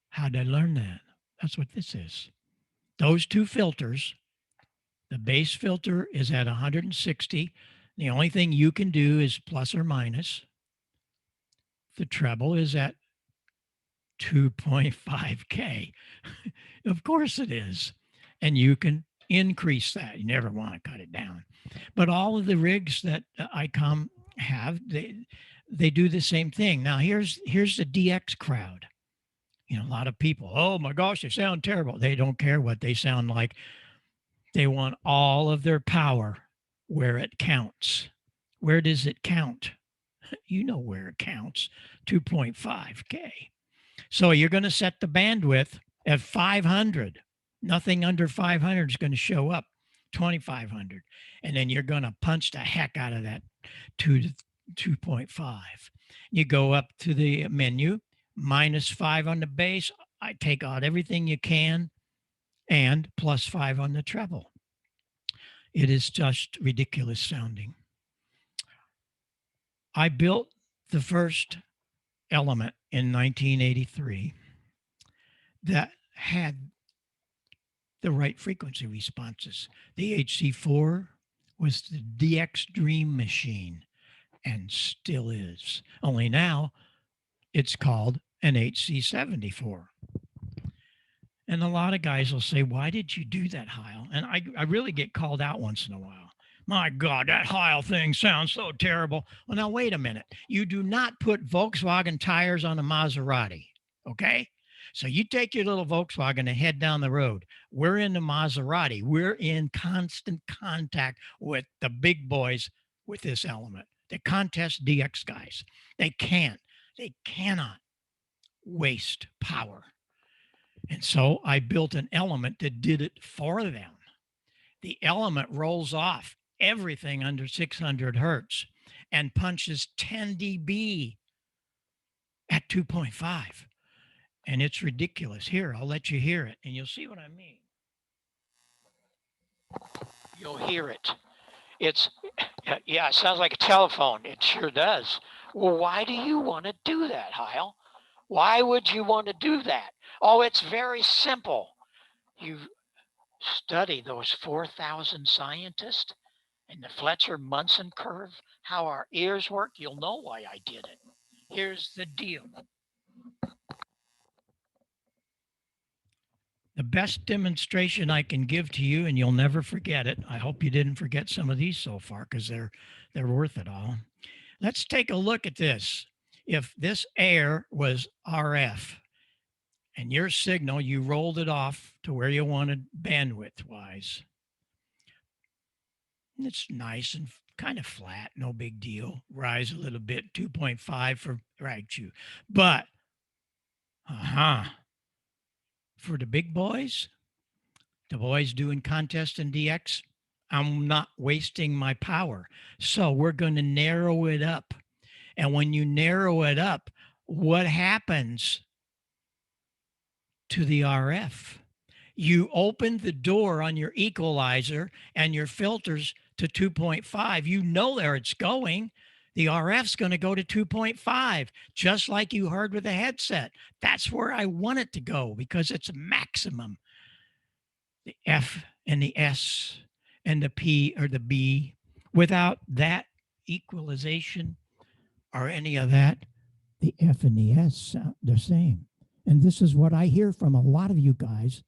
How'd I learn that? That's what this is. Those two filters, the bass filter is at 160, The only thing you can do is plus or minus. The treble is at 2.5K. Of course it is. And you can increase that. You never want to cut it down. But all of the rigs that ICOM have, they do the same thing. Now here's the DX crowd. You know, a lot of people, oh my gosh, they sound terrible. They don't care what they sound like. They want all of their power where it counts. Where does it count? You know where it counts, 2.5K. So you're going to set the bandwidth at 500. Nothing under 500 is going to show up, 2,500. And then you're going to punch the heck out of that 2.5. You go up to the menu, -5 on the bass. I take out everything you can, and +5 on the treble. It is just ridiculous sounding. I built the first element in 1983 that had the right frequency responses. The HC4 was the DX dream machine and still is. Only now it's called an HC74. And a lot of guys will say, why did you do that, Heil? And I really get called out once in a while. My God, that Heil thing sounds so terrible. Well, now, wait a minute. You do not put Volkswagen tires on a Maserati, okay? So you take your little Volkswagen and head down the road. We're in the Maserati. We're in constant contact with the big boys with this element. The contest DX guys. They cannot waste power. And so I built an element that did it for them. The element rolls off everything under 600 hertz and punches 10 dB at 2.5. And it's ridiculous. Here, I'll let you hear it and you'll see what I mean. You'll hear it. It sounds like a telephone. It sure does. Well, why do you want to do that, Heil? Why would you want to do that? Oh, it's very simple. You study those 4,000 scientists and the Fletcher-Munson curve, how our ears work. You'll know why I did it. Here's the deal. The best demonstration I can give to you, and you'll never forget it. I hope you didn't forget some of these so far because they're worth it all. Let's take a look at this. If this air was RF and your signal, you rolled it off to where you wanted bandwidth-wise. It's nice and kind of flat, no big deal. Rise a little bit, 2.5 for rag chew. But, for the big boys, the boys doing contest and DX, I'm not wasting my power. So we're going to narrow it up. And when you narrow it up, what happens to the RF? You open the door on your equalizer and your filters to 2.5. You know where it's going. The RF's going to go to 2.5, just like you heard with the headset. That's where I want it to go because it's maximum. The F and the S and the P or the B, without that equalization or any of that, the F and the S sound the same. And this is what I hear from a lot of you guys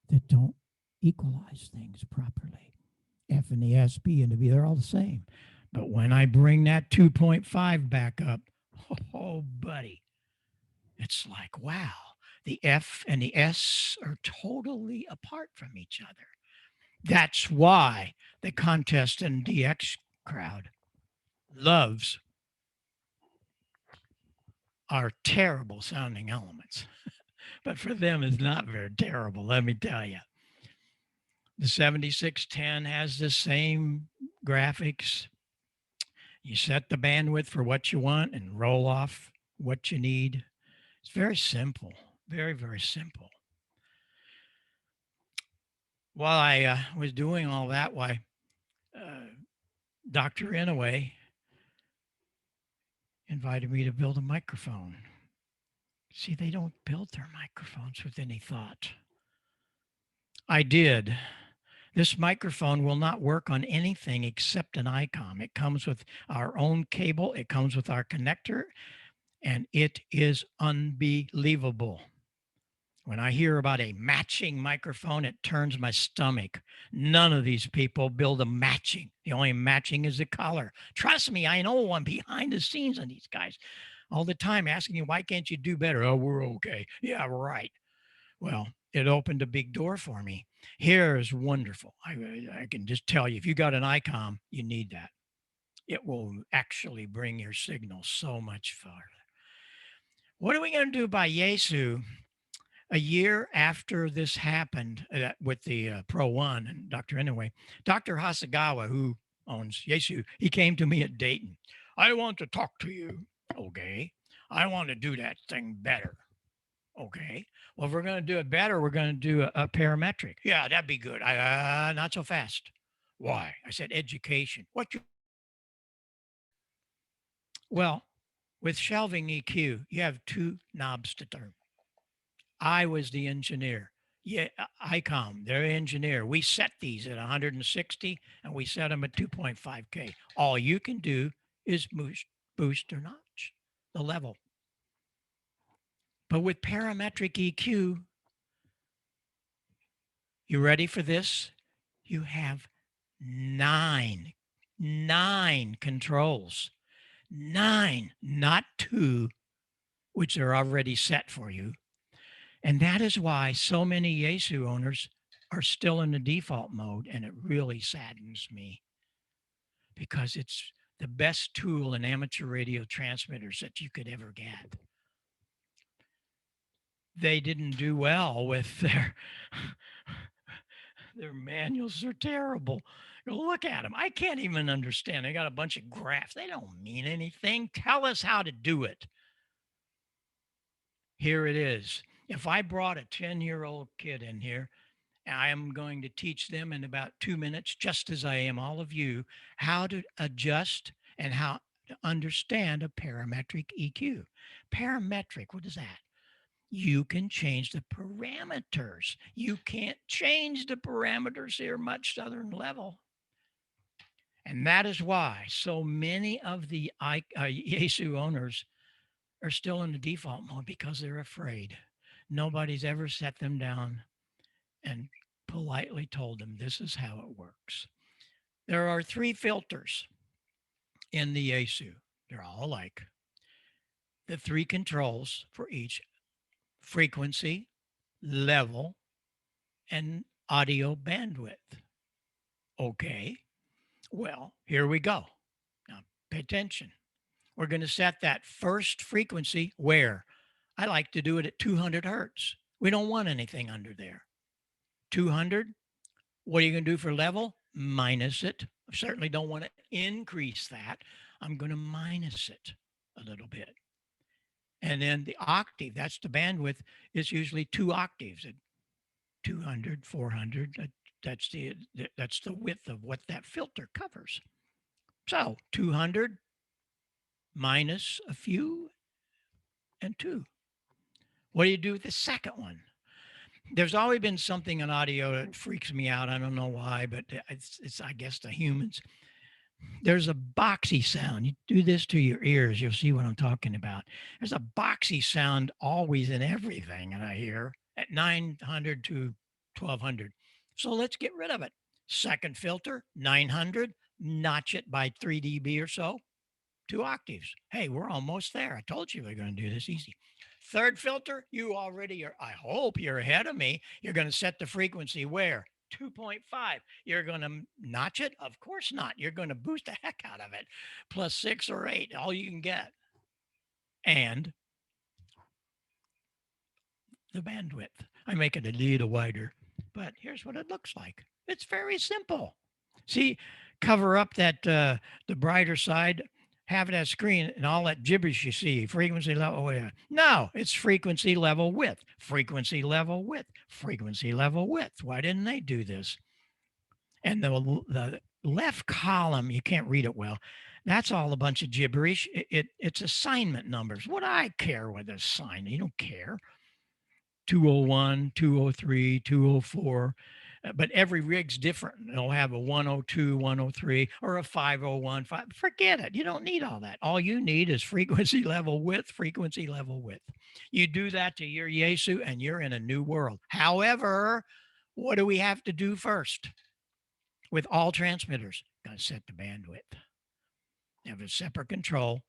that don't equalize things properly. F and the S, B and the B, they're all the same. But when I bring that 2.5 back up, oh, buddy, it's like, wow, the F and the S are totally apart from each other. That's why the contest and DX crowd loves our terrible sounding elements. But for them, it's not very terrible, let me tell you. The 7610 has the same graphics. You set the bandwidth for what you want and roll off what you need. It's very simple, very, very simple. While I was doing all that, Dr. Inouye invited me to build a microphone. See, they don't build their microphones with any thought. I did. This microphone will not work on anything except an ICOM. It comes with our own cable. It comes with our connector, and it is unbelievable. When I hear about a matching microphone, it turns my stomach. None of these people build a matching. The only matching is the color. Trust me, I know one behind the scenes on these guys all the time asking you, why can't you do better? Oh, we're okay. Yeah, right. Well, it opened a big door for me. Here is wonderful. I can just tell you, if you got an ICOM, you need that. It will actually bring your signal so much farther. What are we going to do by Yaesu? A year after this happened with the Pro One and Dr. Inoue, Dr. Hasagawa, who owns Yaesu, he came to me at Dayton. I want to talk to you. Okay. I want to do that thing better. Okay. Well, if we're going to do it better, we're going to do a parametric. Yeah, that'd be good. Not so fast. Why? I said education. Well, with shelving EQ, you have two knobs to turn. I was the engineer. Yeah, ICOM, they're engineer. We set these at 160 and we set them at 2.5K. All you can do is boost or notch the level. But with parametric EQ, you ready for this? You have nine controls. 9, not 2, which are already set for you. And that is why so many Yaesu owners are still in the default mode. And it really saddens me because it's the best tool in amateur radio transmitters that you could ever get. They didn't do well with their manuals are terrible. Look at them. I can't even understand. They got a bunch of graphs. They don't mean anything. Tell us how to do it. Here it is. If I brought a 10-year-old kid in here, I am going to teach them in about 2 minutes, just as I am all of you, how to adjust and how to understand a parametric EQ. Parametric, what is that? You can change the parameters. You can't change the parameters here much other than level. And that is why so many of the Yaesu owners are still in the default mode because they're afraid. Nobody's ever set them down and politely told them this is how it works. There are 3 filters in the Yaesu. They're all alike. The 3 controls for each: frequency, level, and audio bandwidth. Okay, well, here we go. Now, pay attention. We're going to set that first frequency where? I like to do it at 200 hertz. We don't want anything under there. 200. What are you going to do for level? Minus it. I certainly don't want to increase that. I'm going to minus it a little bit. And then the octave, that's the bandwidth, is usually 2 octaves at 200, 400. That's the width of what that filter covers. So 200 minus a few and 2. What do you do with the second one? There's always been something in audio that freaks me out. I don't know why, but it's I guess the humans. There's a boxy sound. You do this to your ears, you'll see what I'm talking about. There's a boxy sound always in everything that I hear at 900 to 1200. So let's get rid of it. Second filter, 900, notch it by 3 dB or so, 2 octaves. Hey, we're almost there. I told you we're going to do this easy. Third filter, you already are, I hope you're ahead of me. You're going to set the frequency where? 2.5. You're going to notch it? Of course not. You're going to boost the heck out of it. Plus 6 or 8, all you can get. And the bandwidth. I make it a little wider, but here's what it looks like. It's very simple. See, cover up that the brighter side, have that screen and all that gibberish you see, frequency level. No, it's frequency level width, frequency level width, frequency level width. Why didn't they do this? And the left column, you can't read it well. That's all a bunch of gibberish. It's assignment numbers. What do I care what the sign? You don't care. 201, 203, 204. but every rig's different. They'll have a 102, 103, or a 501. Forget it. You don't need all that. All you need is frequency level width, frequency level width. You do that to your Yaesu and you're in a new world. However, what do we have to do first? With all transmitters, got to set the bandwidth. Have a separate control.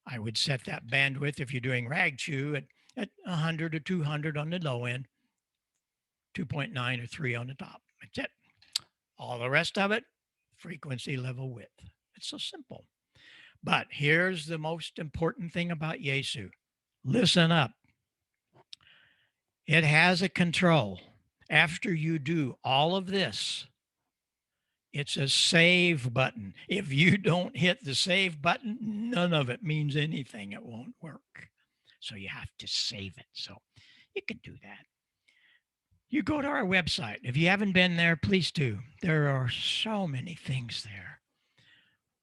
I would set that bandwidth if you're doing rag chew at 100 or 200 on the low end, 2.9 or 3 on the top. That's it. All the rest of it, frequency level width. It's so simple. But here's the most important thing about Yaesu. Listen up. It has a control. After you do all of this, it's a save button. If you don't hit the save button, none of it means anything. It won't work. So you have to save it. So you can do that. You go to our website. If you haven't been there, please do. There are so many things there.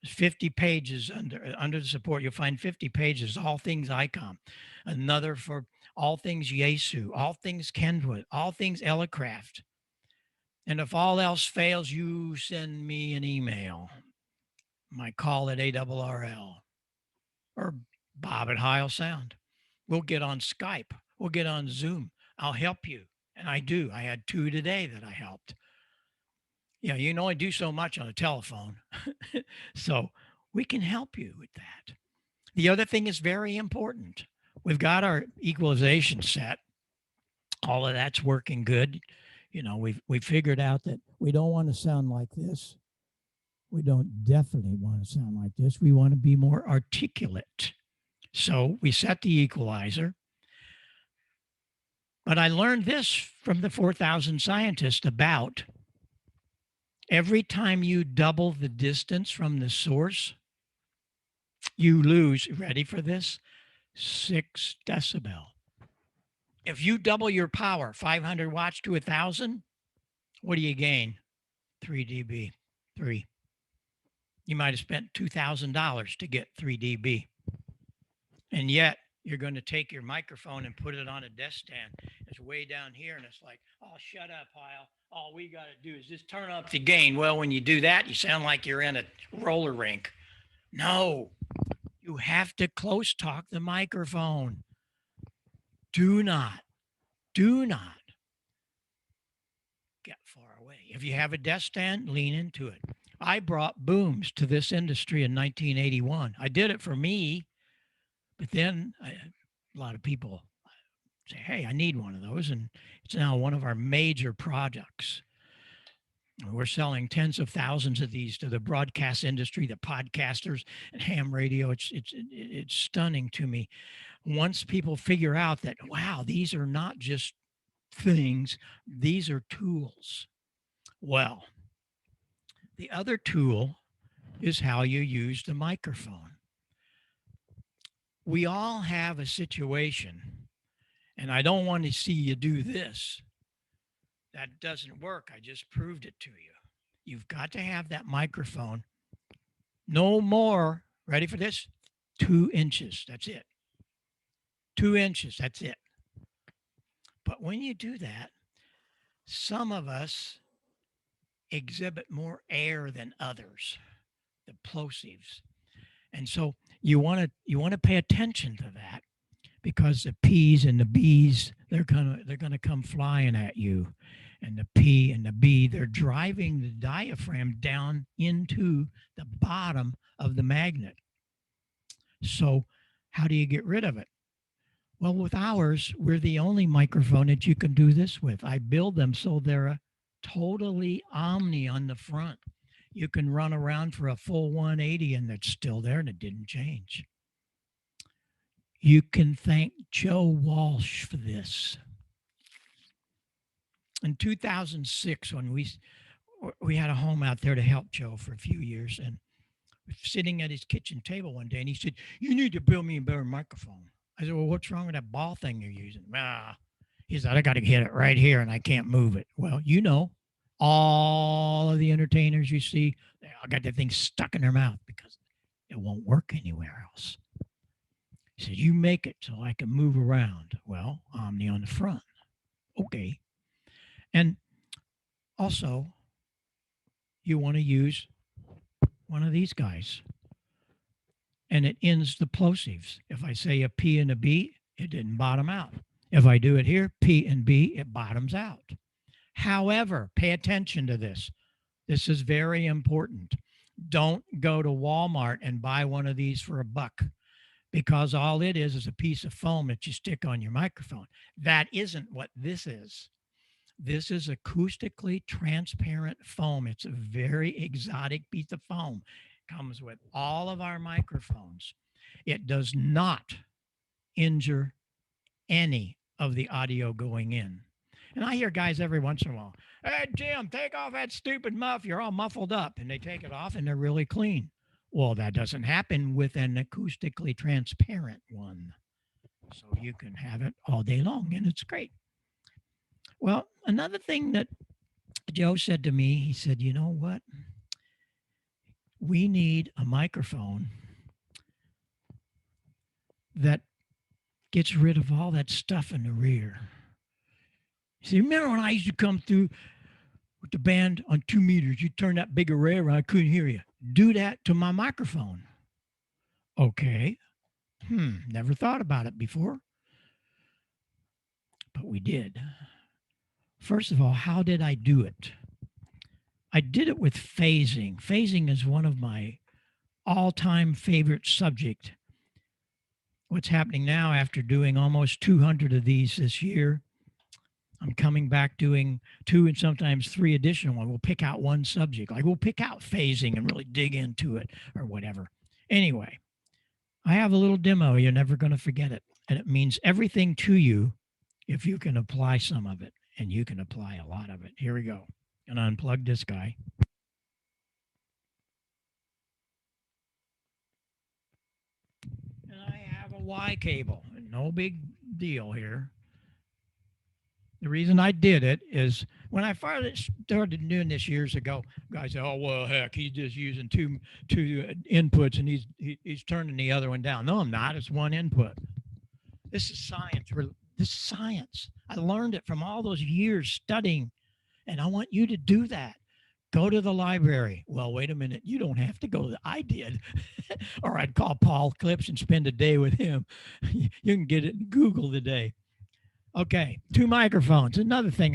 There's 50 pages under the support. You'll find 50 pages, all things ICOM. Another for all things Yaesu, all things Kenwood, all things Elecraft. And if all else fails, you send me an email. My call at ARRL or Bob at Heil Sound. We'll get on Skype. We'll get on Zoom. I'll help you. And I do. I had 2 today that I helped. Yeah, you can only do so much on a telephone. So we can help you with that. The other thing is very important. We've got our equalization set. All of that's working good. You know, we've figured out that we don't want to sound like this. We don't definitely want to sound like this. We want to be more articulate. So we set the equalizer. But I learned this from the 4,000 scientists about every time you double the distance from the source, you lose, ready for this, 6 decibel. If you double your power, 500 watts to 1,000, what do you gain? 3 dB, 3. You might have spent $2,000 to get 3 dB. And yet you're going to take your microphone and put it on a desk stand. It's way down here and it's like, oh, shut up, Heil. All we got to do is just turn up the gain. Well, when you do that, you sound like you're in a roller rink. No, you have to close talk the microphone. Do not get far away. If you have a desk stand, lean into it. I brought booms to this industry in 1981. I did it for me, but then a lot of people say, hey, I need one of those. And it's now one of our major projects. We're selling tens of thousands of these to the broadcast industry, the podcasters, and ham radio. It's stunning to me. Once people figure out that, wow, these are not just things, these are tools. Well, the other tool is how you use the microphone. We all have a situation, and I don't want to see you do this. That doesn't work. I just proved it to you. You've got to have that microphone no more, ready for this? 2 inches. That's it. 2 inches. That's it. But when you do that, some of us exhibit more air than others, the plosives. And so you want to pay attention to that, because the P's and the B's, they're gonna come flying at you. And the P and the B, they're driving the diaphragm down into the bottom of the magnet. So how do you get rid of it? Well, with ours, we're the only microphone that you can do this with. I build them so they're a totally omni on the front. You can run around for a full 180 and it's still there and it didn't change. You can thank Joe Walsh for this. In 2006, when we had a home out there to help Joe for a few years, and sitting at his kitchen table one day, and he said, "You need to build me a better microphone." I said, "Well, what's wrong with that ball thing you're using?" He said, "I got to hit it right here and I can't move it." Well, you know, all of the entertainers you see, they all got that thing stuck in their mouth because it won't work anywhere else. He said, "You make it so I can move around." Well, Omni on the front. Okay. And Also, you want to use one of these guys, and it ends the plosives. If I say a P and a B, it didn't bottom out. If I do it here, P and B, it bottoms out. However, pay attention to this. This is very important. Don't go to Walmart and buy one of these for $1, because all it is a piece of foam that you stick on your microphone. That isn't what this is. This is acoustically transparent foam. It's a very exotic piece of foam. Comes with all of our microphones. It does not injure any of the audio going in. And I hear guys every once in a while, "Hey, Jim, take off that stupid muff. You're all muffled up." And they take it off and they're really clean. Well, that doesn't happen with an acoustically transparent one. So you can have it all day long and it's great. Well, another thing that Joe said to me, he said, "You know what? We need a microphone that gets rid of all that stuff in the rear." See, remember when I used to come through with the band on 2 meters, you turn that big array around, I couldn't hear you. Do that to my microphone. Okay. Never thought about it before. But we did. First of all, how did I do it? I did it with phasing. Phasing is one of my all-time favorite subject. What's happening now after doing almost 200 of these this year, I'm coming back doing 2 and sometimes 3 additional ones. We'll pick out one subject. Like we'll pick out phasing and really dig into it or whatever. Anyway, I have a little demo. You're never going to forget it. And it means everything to you if you can apply some of it. And you can apply a lot of it. Here we go. And unplug this guy. And I have a Y cable. No big deal here. The reason I did it is when I started doing this years ago, guys said, "Oh, well, heck, he's just using two inputs and he's turning the other one down." No, I'm not. It's one input. This is science. This is science. I learned it from all those years studying, and I want you to do that. Go to the library. Well, wait a minute. You don't have to go. I did. Or I'd call Paul Clips and spend a day with him. You can get it in Google today. Okay, 2 microphones. Another thing,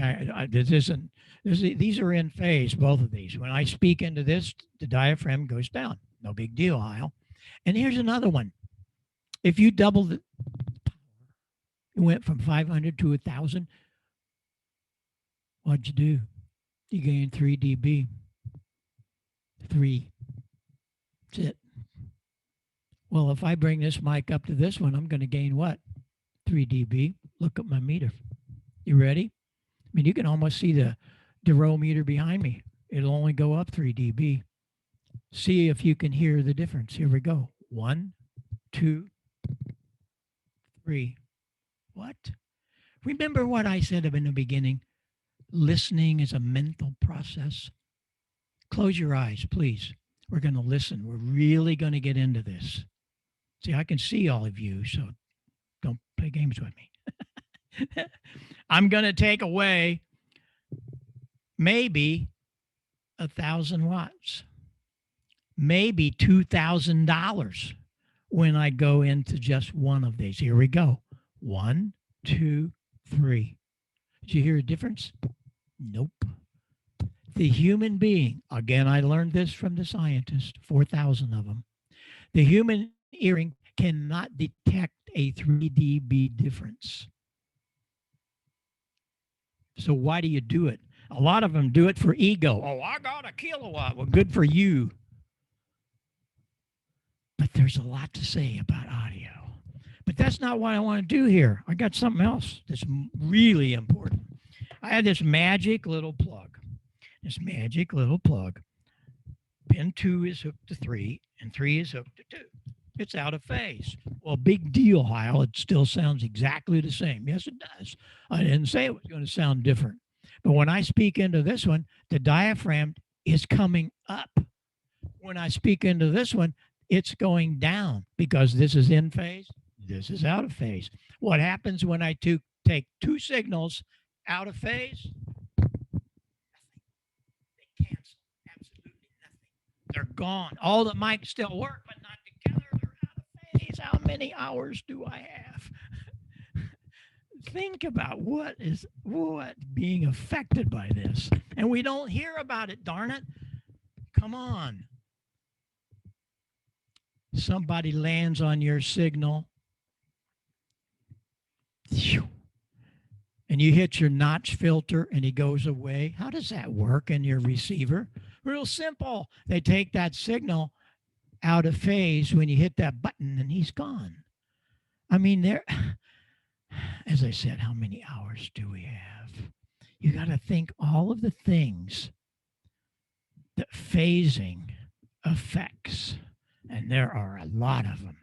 these are in phase, both of these. When I speak into this, the diaphragm goes down. No big deal, Heil. And here's another one. If you double the power, it went from 500 to 1,000. What'd you do? You gained 3 dB. 3. That's it. Well, if I bring this mic up to this one, I'm going to gain what? 3 dB. Look at my meter. You ready? I mean, you can almost see the row meter behind me. It'll only go up 3 dB. See if you can hear the difference. Here we go. 1, 2, 3. What? Remember what I said in the beginning? Listening is a mental process. Close your eyes, please. We're going to listen. We're really going to get into this. See, I can see all of you, so don't play games with me. I'm going to take away maybe 1,000 watts, maybe $2,000 when I go into just one of these. Here we go. 1, 2, 3. Did you hear a difference? Nope. The human being, again, I learned this from the scientists, 4,000 of them. The human hearing cannot detect a 3 dB difference. So why do you do it? A lot of them do it for ego. Oh, I got a kilowatt. Well, good for you. But there's a lot to say about audio. But that's not what I want to do here. I got something else that's really important. I had this magic little plug. This magic little plug. Pin 2 is hooked to 3, and 3 is hooked to 2. It's out of phase. Well, big deal, Heil. It still sounds exactly the same. Yes, it does. I didn't say it was going to sound different. But when I speak into this one, the diaphragm is coming up. When I speak into this one, it's going down because this is in phase, this is out of phase. What happens when I take 2 signals out of phase? gone. All the mics still work, but not together. They're out of phase. How many hours do I have? Think about what being affected by this. And we don't hear about it, darn it. Come on. Somebody lands on your signal. And you hit your notch filter and he goes away. How does that work in your receiver? Real simple. They take that signal out of phase when you hit that button and he's gone. I mean, there, as I said, how many hours do we have? You got to think all of the things that phasing affects, and there are a lot of them.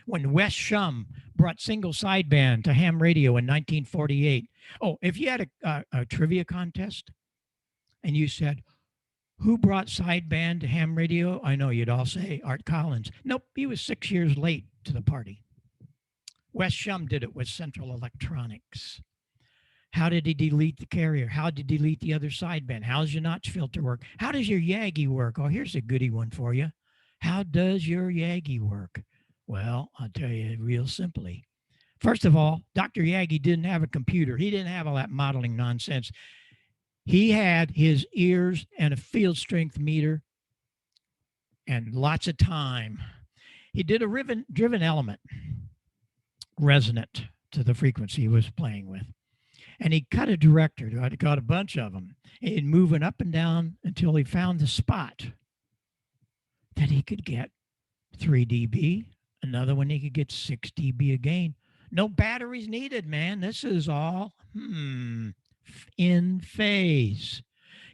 When Wes Shum brought single sideband to ham radio in 1948, oh, if you had a trivia contest and you said, who brought sideband to ham radio? I know you'd all say Art Collins. Nope, he was 6 years late to the party. Wes Shum did it with Central Electronics. How did he delete the carrier? How did he delete the other sideband? How does your notch filter work? How does your Yagi work? Oh, here's a goody one for you. How does your Yagi work? Well, I'll tell you real simply. First of all, Dr. Yagi didn't have a computer. He didn't have all that modeling nonsense. He had his ears and a field strength meter and lots of time. He did a driven element resonant to the frequency he was playing with. And he cut a director, got a bunch of them, and moving up and down until he found the spot that he could get 3 dB. Another one he could get 6 dB again. No batteries needed, man. This is all in phase.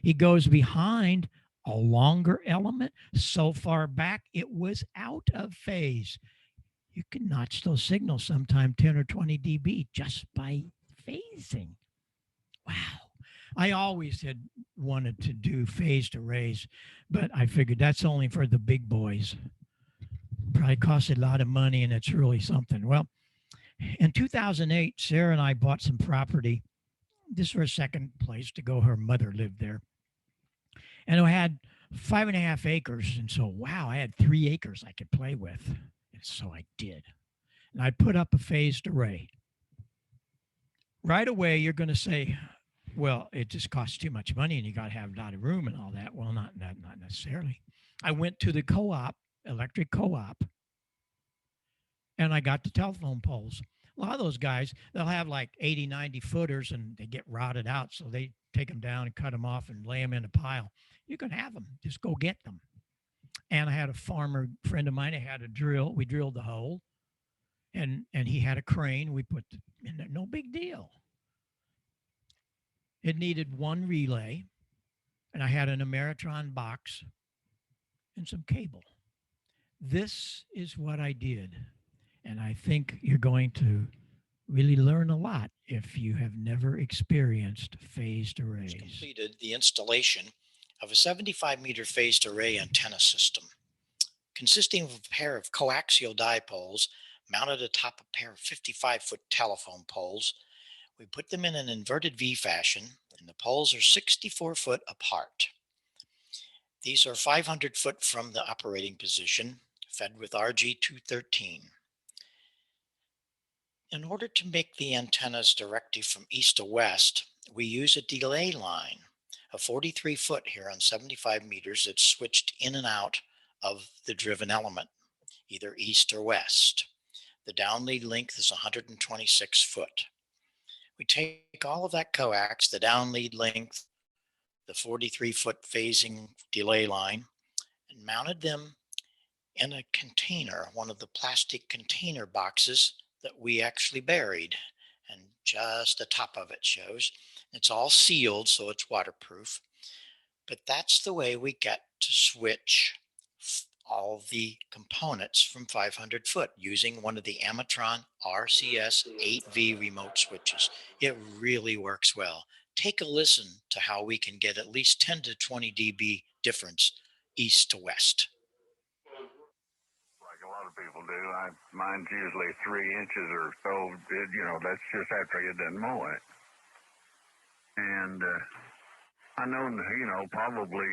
He goes behind a longer element so far back it was out of phase. You can notch those signals sometime 10 or 20 dB just by phasing. Wow. I always had wanted to do phased arrays, but I figured that's only for the big boys. Probably costs a lot of money and it's really something. Well, in 2008, Sarah and I bought some property. This was our second place to go. Her mother lived there. And I had 5.5 acres. And so, wow, I had 3 acres I could play with. And so I did. And I put up a phased array. Right away, you're going to say, well, it just costs too much money and you got to have a lot of room and all that. Well, not necessarily. I went to the co-op, electric co-op, and I got the telephone poles. A lot of those guys, they'll have like 80, 90 footers and they get rotted out. So they take them down and cut them off and lay them in a pile. You can have them. Just go get them. And I had a farmer friend of mine that had a drill. We drilled the hole. And he had a crane. We put in there. No big deal. It needed one relay. And I had an Ameritron box and some cable. This is what I did. And I think you're going to really learn a lot if you have never experienced phased arrays. Completed the installation of a 75-meter phased array antenna system, consisting of a pair of coaxial dipoles mounted atop a pair of 55-foot telephone poles. We put them in an inverted V fashion, and the poles are 64 foot apart. These are 500 foot from the operating position, fed with RG213. In order to make the antennas directly from east to west, we use a delay line, a 43 foot here on 75 meters that's switched in and out of the driven element, either east or west. The downlead length is 126 foot. We take all of that coax, the downlead length, the 43 foot phasing delay line, and mounted them in a container, one of the plastic container boxes that we actually buried, and just the top of it shows. It's all sealed, so it's waterproof. But that's the way we get to switch all the components from 500 foot using one of the Amatron RCS 8V remote switches. It really works well. Take a listen to how we can get at least 10 to 20 dB difference east to west. Like a lot of people do. Mine's usually 3 inches or so. That's just after you done mow it. And I know, probably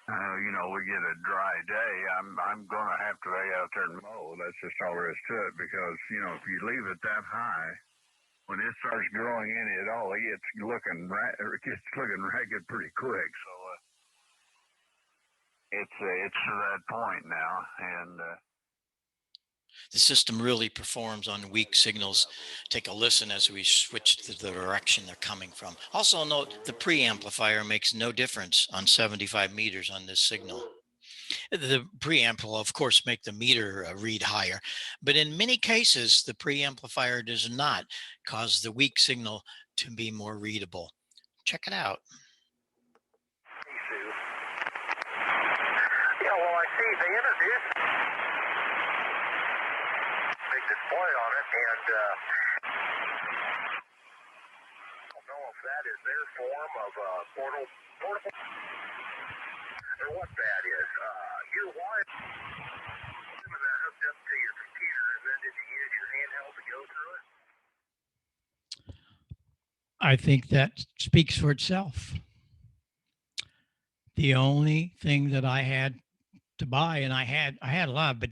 you know, we get a dry day, I'm gonna have to lay out there and mow. That's just all there is to it, because you know, if you leave it that high, when it starts growing in it all, it gets looking ragged pretty quick. So it's to that point now, and The system really performs on weak signals. Take a listen as we switch to the direction they're coming from. Also note the preamplifier makes no difference on 75 meters on this signal. The preamp will, of course, make the meter read higher, but in many cases, the preamplifier does not cause the weak signal to be more readable. Check it out. yeah, well, I see they introduced big display on it, and I don't know if that is their form of portable, or what that is. Your wire that hooked up to your computer, and then did you use your handheld to go through it? I think that speaks for itself. The only thing that I had to buy, and I had a lot, but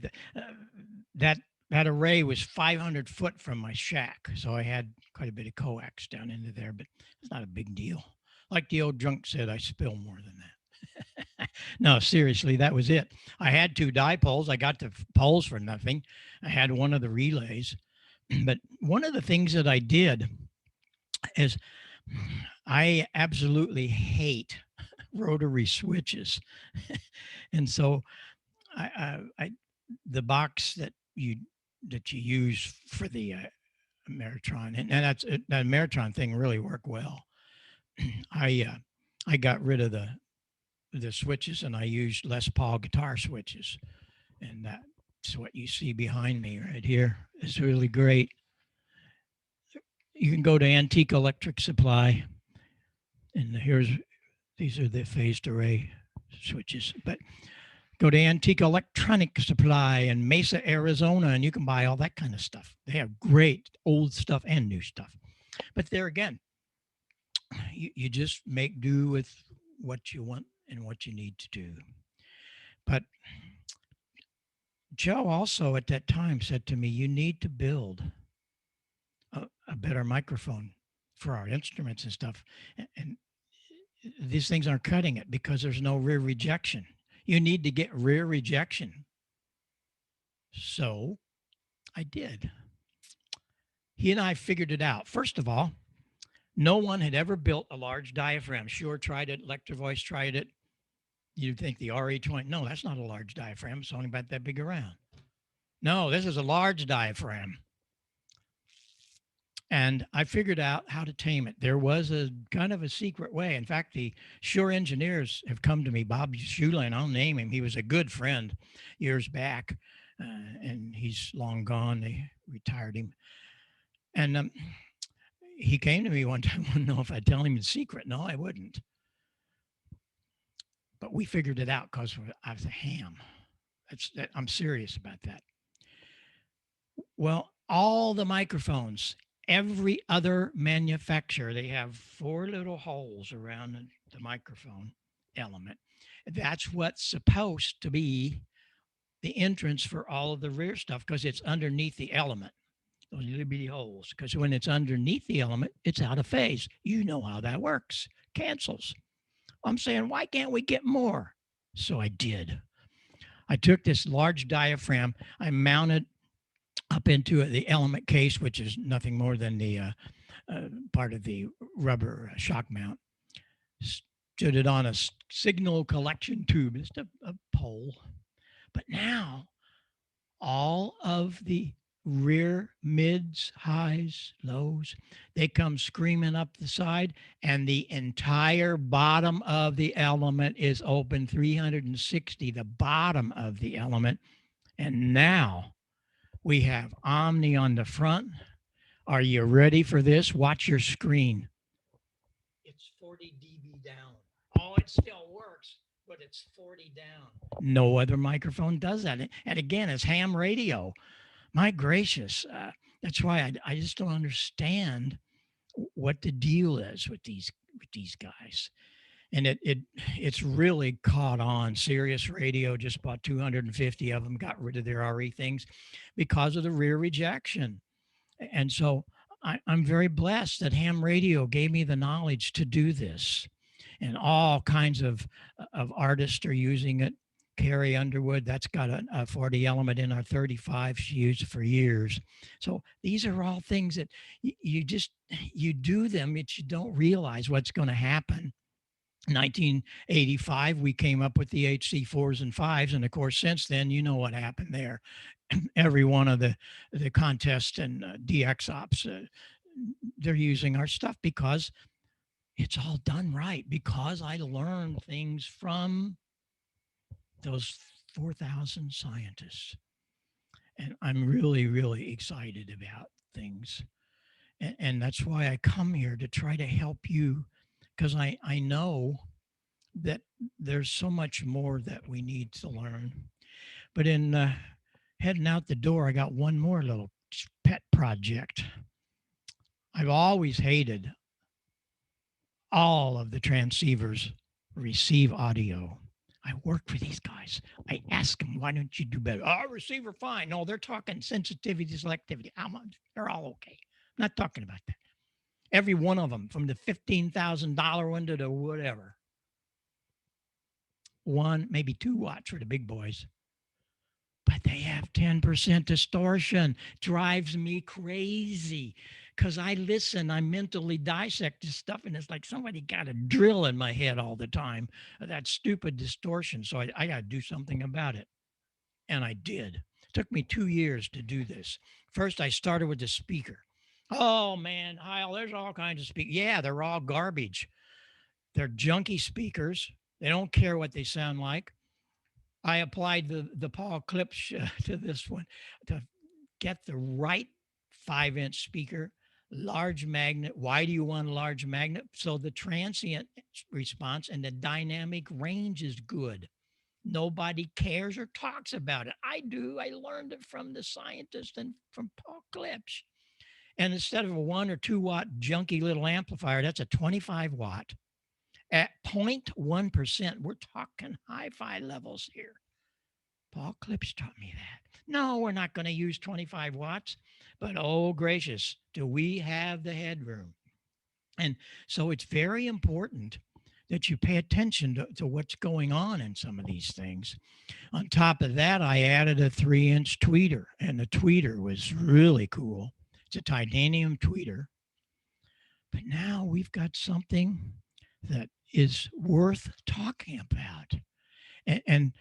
that array was 500 foot from my shack, so I had quite a bit of coax down into there, but it's not a big deal. Like the old drunk said, I spill more than that. No, seriously, that was it. I had 2 dipoles. I got the poles for nothing. I had one of the relays, but one of the things that I did is I absolutely hate rotary switches. And so the box that you use for the Meritron, and that's that Meritron thing really worked well. I got rid of the switches, and I used Les Paul guitar switches, and that's what you see behind me right here. It's really great. You can go to Antique Electric Supply, and these are the phased array switches, but go to Antique Electronic Supply in Mesa, Arizona, and you can buy all that kind of stuff. They have great old stuff and new stuff. But there again, you just make do with what you want and what you need to do. But Joe also at that time said to me, you need to build a better microphone for our instruments and stuff. And these things aren't cutting it because there's no rear rejection. You need to get rear rejection. So I did. He and I figured it out. First of all, no one had ever built a large diaphragm. Shure tried it. Electro-Voice tried it. You'd think the RE20. No, that's not a large diaphragm. It's only about that big around. No, this is a large diaphragm. And I figured out how to tame it. There was a kind of a secret way. In fact, the Shure engineers have come to me. Bob Heil, I'll name him. He was a good friend years back, and he's long gone. They retired him. And he came to me one time. I don't know if I'd tell him the secret. No, I wouldn't. But we figured it out because I was a ham. I'm serious about that. Well, all the microphones, every other manufacturer, they have 4 little holes around the microphone element. That's what's supposed to be the entrance for all of the rear stuff because it's underneath the element, those little bitty holes. Because when it's underneath the element, it's out of phase. You know how that works. Cancels. I'm saying, why can't we get more? So I did. I took this large diaphragm, I mounted up into the element case, which is nothing more than the part of the rubber shock mount. Stood it on a signal collection tube, just a pole. But now all of the rear mids, highs, lows, they come screaming up the side, and the entire bottom of the element is open 360, the bottom of the element. And now we have Omni on the front. Are you ready for this? Watch your screen. It's 40 dB down. Oh, it still works, but it's 40 down. No other microphone does that. And again, it's ham radio. My gracious, that's why I just don't understand what the deal is with these guys. And it's really caught on. Sirius Radio just bought 250 of them, got rid of their RE things because of the rear rejection. And so I'm very blessed that ham radio gave me the knowledge to do this. And all kinds of artists are using it. Carrie Underwood, that's got a 40 element in our 35 she used for years. So these are all things that you do them, but you don't realize what's going to happen. 1985, we came up with the HC4s and 5s. And of course, since then, you know what happened there. Every one of the contests and DX ops, they're using our stuff because it's all done right, because I learned things from those 4,000 scientists. And I'm really, really excited about things. And that's why I come here, to try to help you, because I know that there's so much more that we need to learn. But in heading out the door, I got one more little pet project. I've always hated all of the transceivers receive audio. I work for these guys. I ask them, why don't you do better? Oh, receiver, fine. No, they're talking sensitivity, selectivity. They're all okay. I'm not talking about that. Every one of them, from the $15,000 one to the whatever. 1, maybe 2 watts for the big boys. But they have 10% distortion. Drives me crazy, because I listen, I mentally dissect this stuff, and it's like somebody got a drill in my head all the time, that stupid distortion. So I got to do something about it. And I did. It took me 2 years to do this. First, I started with the speaker. Oh, man, Heil, there's all kinds of speakers. Yeah, they're all garbage. They're junky speakers. They don't care what they sound like. I applied the Paul clips to this one to get the right 5-inch speaker, large magnet. Why do you want a large magnet? So the transient response and the dynamic range is good. Nobody cares or talks about it. I do. I learned it from the scientist and from Paul clips. And instead of a 1 or 2 watt junky little amplifier, that's a 25 watt. At 0.1%, we're talking hi-fi levels here. Paul Clips taught me that. No, we're not going to use 25 watts, but oh gracious, do we have the headroom? And so it's very important that you pay attention to what's going on in some of these things. On top of that, I added a 3-inch tweeter, and the tweeter was really cool. It's a titanium tweeter. But now we've got something that is worth talking about. And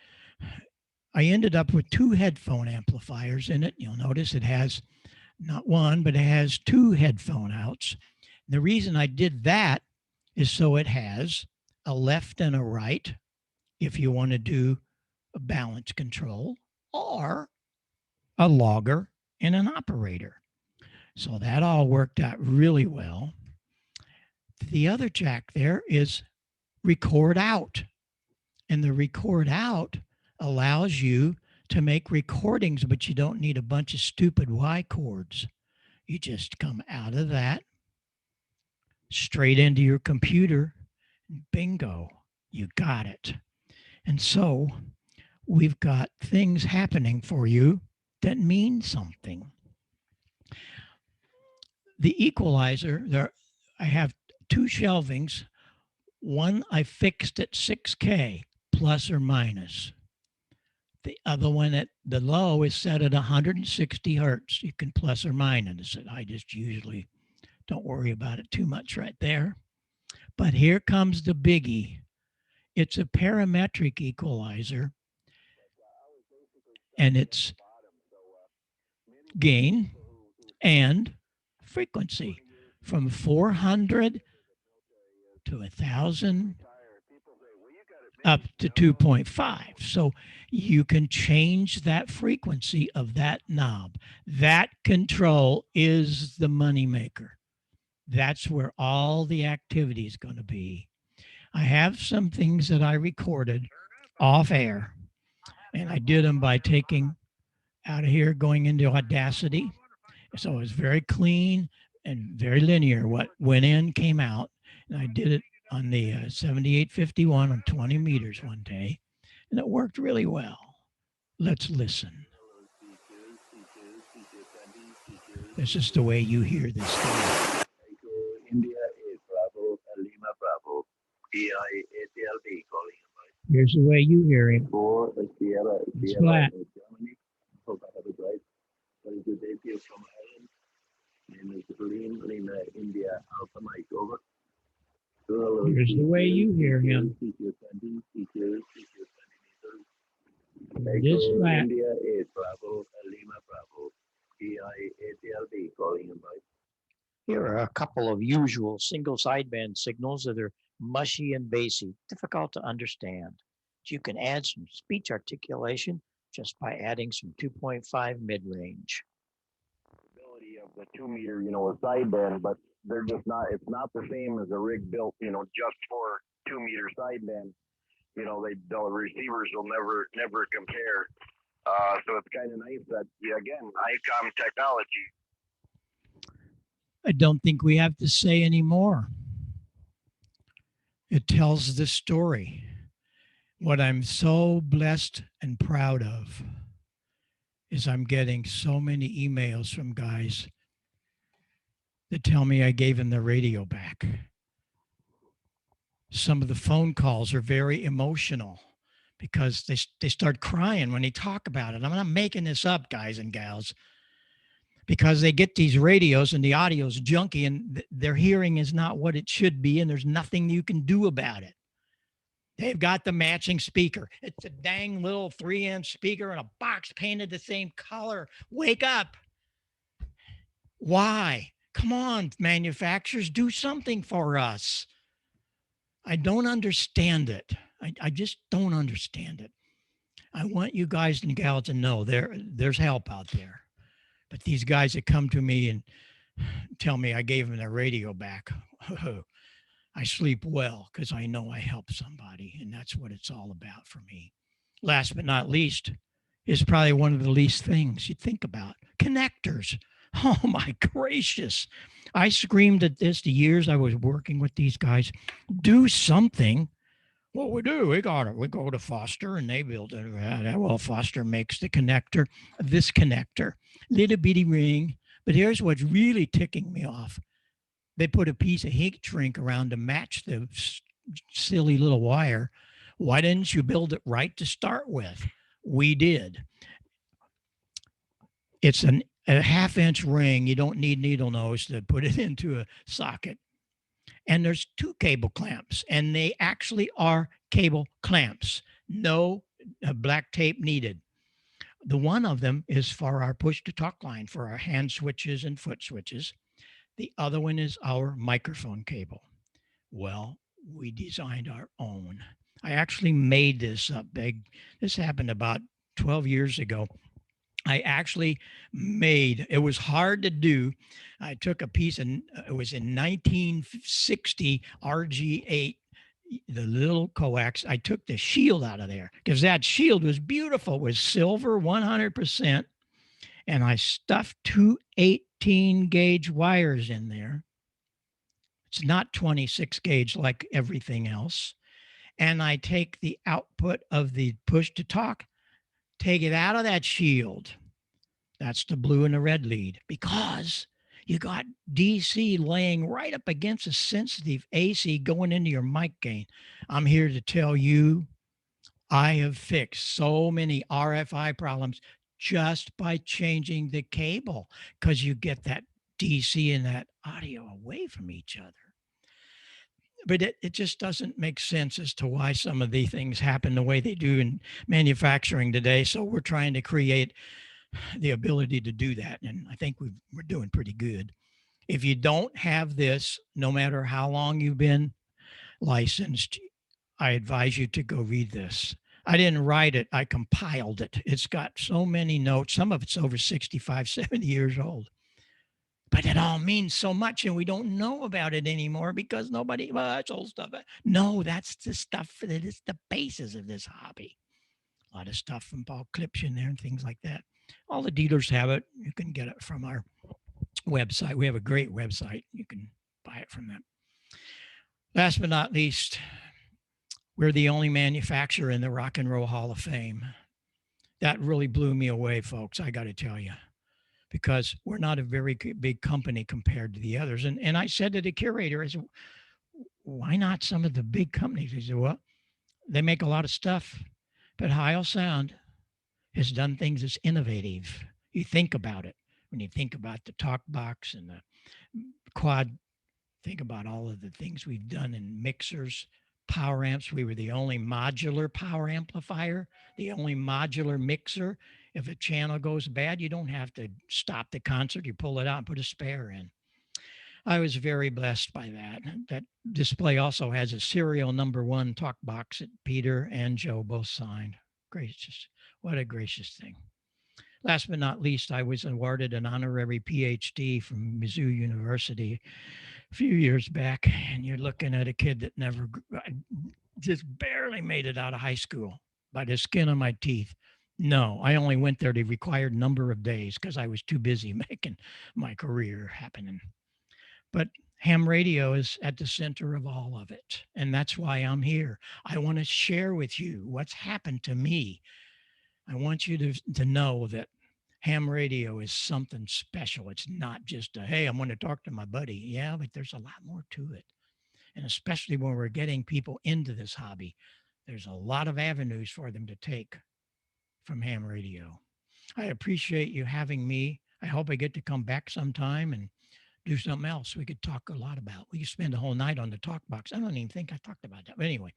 I ended up with 2 headphone amplifiers in it. You'll notice it has not 1, but it has 2 headphone outs. The reason I did that is so it has a left and a right if you want to do a balance control, or a logger and an operator. So that all worked out really well. The other jack there is record out. And the record out allows you to make recordings, but you don't need a bunch of stupid Y chords. You just come out of that, straight into your computer, bingo, you got it. And so we've got things happening for you that mean something. The equalizer, I have 2 shelvings. One I fixed at 6K, plus or minus. The other one at the low is set at 160 hertz. You can plus or minus it. I just usually don't worry about it too much right there. But here comes the biggie. It's a parametric equalizer, and it's gain and frequency from 400 to 1,000 up to 2.5. So you can change that frequency of that knob. That control is the moneymaker. That's where all the activity is going to be. I have some things that I recorded off air, and I did them by taking out of here, going into Audacity. So it was very clean and very linear. What went in came out, and I did it on the 7851 on 20 meters one day, and it worked really well. Let's listen. This is the way you hear this thing. India is Bravo, Lima Bravo, PIATLB calling. Here's the way you hear him. For Sierra, It's Sierra, flat. Germany. Hope I have it right. Very good day to you from Ireland. Name is Lima, India, Alpha Mike, over. Here's the way you hear him. It is flat. India is Bravo, Lima Bravo, PIATLB calling him right. Here are a couple of usual single sideband signals that are mushy and bassy, difficult to understand. But you can add some speech articulation just by adding some 2.5 mid-range. Ability of the 2 meter, a sideband, but they're just not, it's not the same as a rig built, just for 2 meter sideband. The receivers will never compare. So it's kind of nice that, again, ICOM technology. I don't think we have to say any more. It tells the story. What I'm so blessed and proud of is I'm getting so many emails from guys that tell me I gave them the radio back. Some of the phone calls are very emotional because they start crying when they talk about it. I'm not making this up, guys and gals, because they get these radios and the audio's junky and their hearing is not what it should be, and there's nothing you can do about it. They've got the matching speaker. It's a dang little 3-inch speaker in a box painted the same color. Wake up. Why? Come on, manufacturers, do something for us. I don't understand it. I just don't understand it. I want you guys and gals to know there's help out there. But these guys that come to me and tell me I gave them their radio back, I sleep well because I know I helped somebody, and that's what it's all about for me. Last but not least is probably one of the least things you think about. Connectors. Oh my gracious. I screamed at this the years I was working with these guys. Do something. What we do, we go to Foster and they build it. Well, Foster makes the connector, this connector, little bitty ring. But here's what's really ticking me off. They put a piece of heat shrink around to match the silly little wire. Why didn't you build it right to start with? We did. It's a 1/2-inch ring. You don't need needle nose to put it into a socket. And there's 2 cable clamps, and they actually are cable clamps. No black tape needed. The one of them is for our push-to-talk line, for our hand switches and foot switches. The other one is our microphone cable. Well, we designed our own. I actually made this up big. This happened about 12 years ago. I actually it was hard to do. I took a piece and it was in 1960 RG8, the little coax. I took the shield out of there because that shield was beautiful. It was silver 100%. And I stuffed 2 18-gauge wires in there. It's not 26 gauge like everything else. And I take the output of the push to talk, take it out of that shield. That's the blue and the red lead, because you got DC laying right up against a sensitive AC going into your mic gain. I'm here to tell you, I have fixed so many RFI problems just by changing the cable, because you get that DC and that audio away from each other. But it just doesn't make sense as to why some of the things happen the way they do in manufacturing today. So we're trying to create the ability to do that. And I think we're doing pretty good. If you don't have this, no matter how long you've been licensed, I advise you to go read this. I didn't write it. I compiled it. It's got so many notes. Some of it's over 65, 70 years old. But it all means so much, and we don't know about it anymore because nobody, well, that's old stuff. No, that's the stuff that is the basis of this hobby. A lot of stuff from Paul Klipsch in there and things like that. All the dealers have it. You can get it from our website. We have a great website. You can buy it from them. Last but not least, we're the only manufacturer in the Rock and Roll Hall of Fame. That really blew me away, folks. I got to tell you, because we're not a very big company compared to the others. And I said to the curator, I said, why not some of the big companies? He said, well, they make a lot of stuff, but Heil Sound has done things that's innovative. You think about it. When you think about the talk box and the quad, think about all of the things we've done in mixers, power amps. We were the only modular power amplifier, the only modular mixer. If a channel goes bad, you don't have to stop the concert. You pull it out and put a spare in. I was very blessed by that. That display also has a serial #1 talk box that Peter and Joe both signed. Gracious. What a gracious thing. Last but not least, I was awarded an honorary PhD from Mizzou University a few years back. And you're looking at a kid that never, just barely made it out of high school by the skin of my teeth. No, I only went there the required number of days because I was too busy making my career happening. But ham radio is at the center of all of it. And that's why I'm here. I want to share with you what's happened to me. I want you to know that ham radio is something special. It's not just a, hey, I'm going to talk to my buddy. Yeah, but there's a lot more to it. And especially when we're getting people into this hobby, there's a lot of avenues for them to take from ham radio. I appreciate you having me. I hope I get to come back sometime and do something else we could talk a lot about. We could spend a whole night on the talk box. I don't even think I talked about that. But anyway,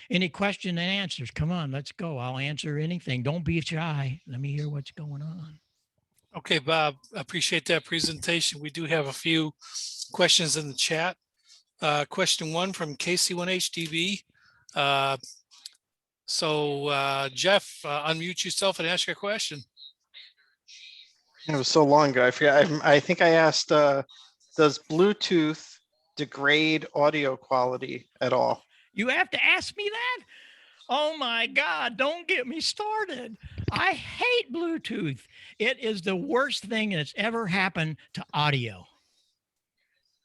any question and answers? Come on, let's go. I'll answer anything. Don't be shy. Let me hear what's going on. Okay, Bob, appreciate that presentation. We do have a few questions in the chat. Question 1 from KC1HDB. Jeff, unmute yourself and ask your question. It was so long ago. I forgot. I think I asked, does Bluetooth degrade audio quality at all? You have to ask me that? Oh my God, don't get me started. I hate Bluetooth. It is the worst thing that's ever happened to audio.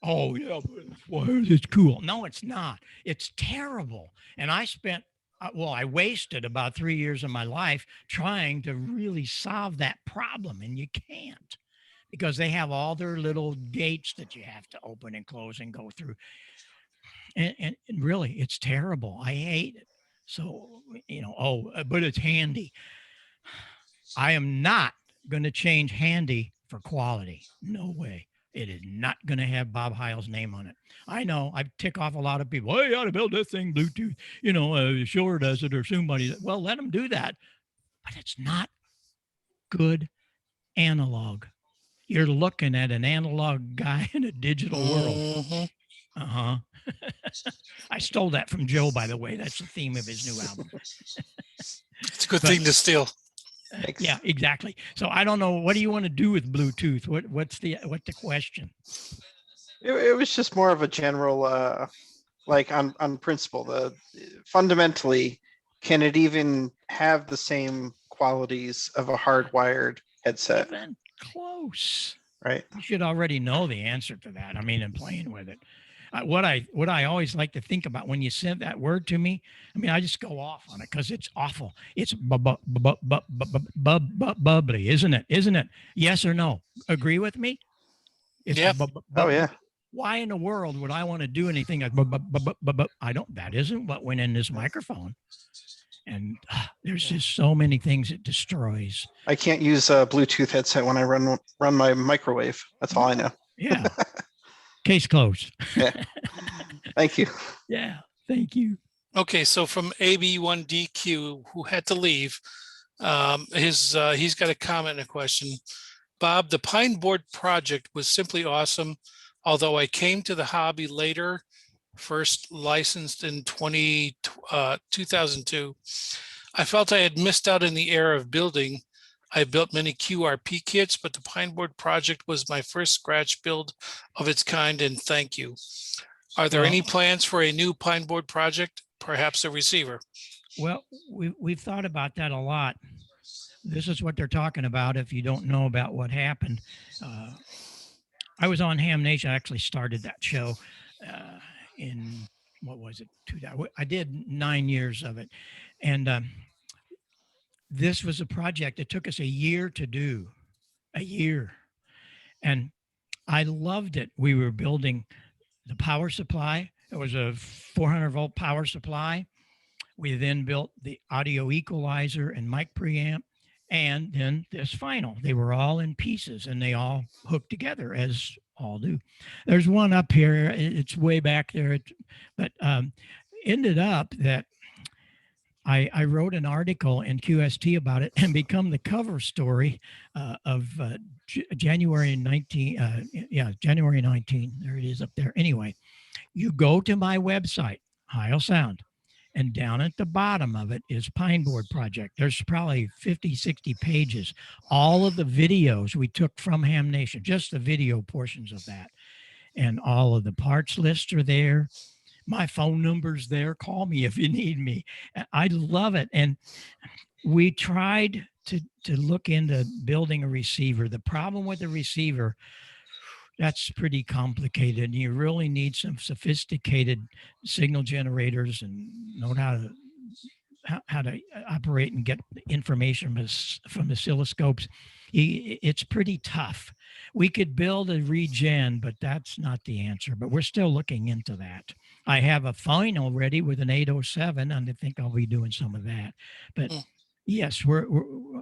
Oh yeah, it's cool. No, it's not. It's terrible. And I spent, I wasted about 3 years of my life trying to really solve that problem. And you can't, because they have all their little gates that you have to open and close and go through. And really, it's terrible. I hate it. So, but it's handy. I am not going to change handy for quality. No way. It is not going to have Bob Heil's name on it. I know I tick off a lot of people. Hey, you ought to build this thing Bluetooth. Sure does it, or somebody. Well, let them do that. But it's not good analog. You're looking at an analog guy in a digital world. Mm-hmm. Uh-huh. I stole that from Joe, by the way. That's the theme of his new album. It's a good thing to steal. Yeah, exactly. So I don't know. What do you want to do with Bluetooth? What's the question? It was just more of a general, like on principle. Fundamentally, can it even have the same qualities of a hardwired headset? Even close. Right. You should already know the answer to that. I mean, in playing with it. What I always like to think about when you send that word to me, I just go off on it because it's awful. It's bubbly, isn't it? Isn't it? Yes or no? Agree with me? Yeah. Oh yeah. Why in the world would I want to do anything? I don't. That isn't what went in this microphone. And there's just so many things it destroys. I can't use a Bluetooth headset when I run my microwave. That's all I know. Yeah. Case closed. Yeah. Thank you. Yeah. Thank you. Okay, so from AB1DQ, who had to leave, he's got a comment and a question. Bob, the Pine Board project was simply awesome. Although I came to the hobby later, first licensed in 2002, I felt I had missed out in the era of building. I built many QRP kits, but the Pine Board project was my first scratch build of its kind, and thank you. Are there any plans for a new Pine Board project, perhaps a receiver? Well, we've thought about that a lot. This is what they're talking about if you don't know about what happened. I was on Ham Nation. I actually started that show in what was it? I did 9 years of it. And this was a project that took us a year to do, a year. And I loved it. We were building the power supply. It was a 400-volt power supply. We then built the audio equalizer and mic preamp, and then this final. They were all in pieces and they all hooked together, as all do. There's one up here. It's way back there. But ended up that I wrote an article in QST about it and become the cover story of January 19. January 19. There it is up there. Anyway, you go to my website, Heil Sound, and down at the bottom of it is Pine Board Project. There's probably 50, 60 pages. All of the videos we took from Ham Nation, just the video portions of that. And all of the parts lists are there. My phone number's there. Call me if you need me. I love it. And we tried to look into building a receiver. The problem with the receiver, that's pretty complicated. You really need some sophisticated signal generators and know how to operate and get information from the oscilloscopes. It's pretty tough. We could build a regen, but that's not the answer. But we're still looking into that. I have a final ready with an 807, and I think I'll be doing some of that. But yes,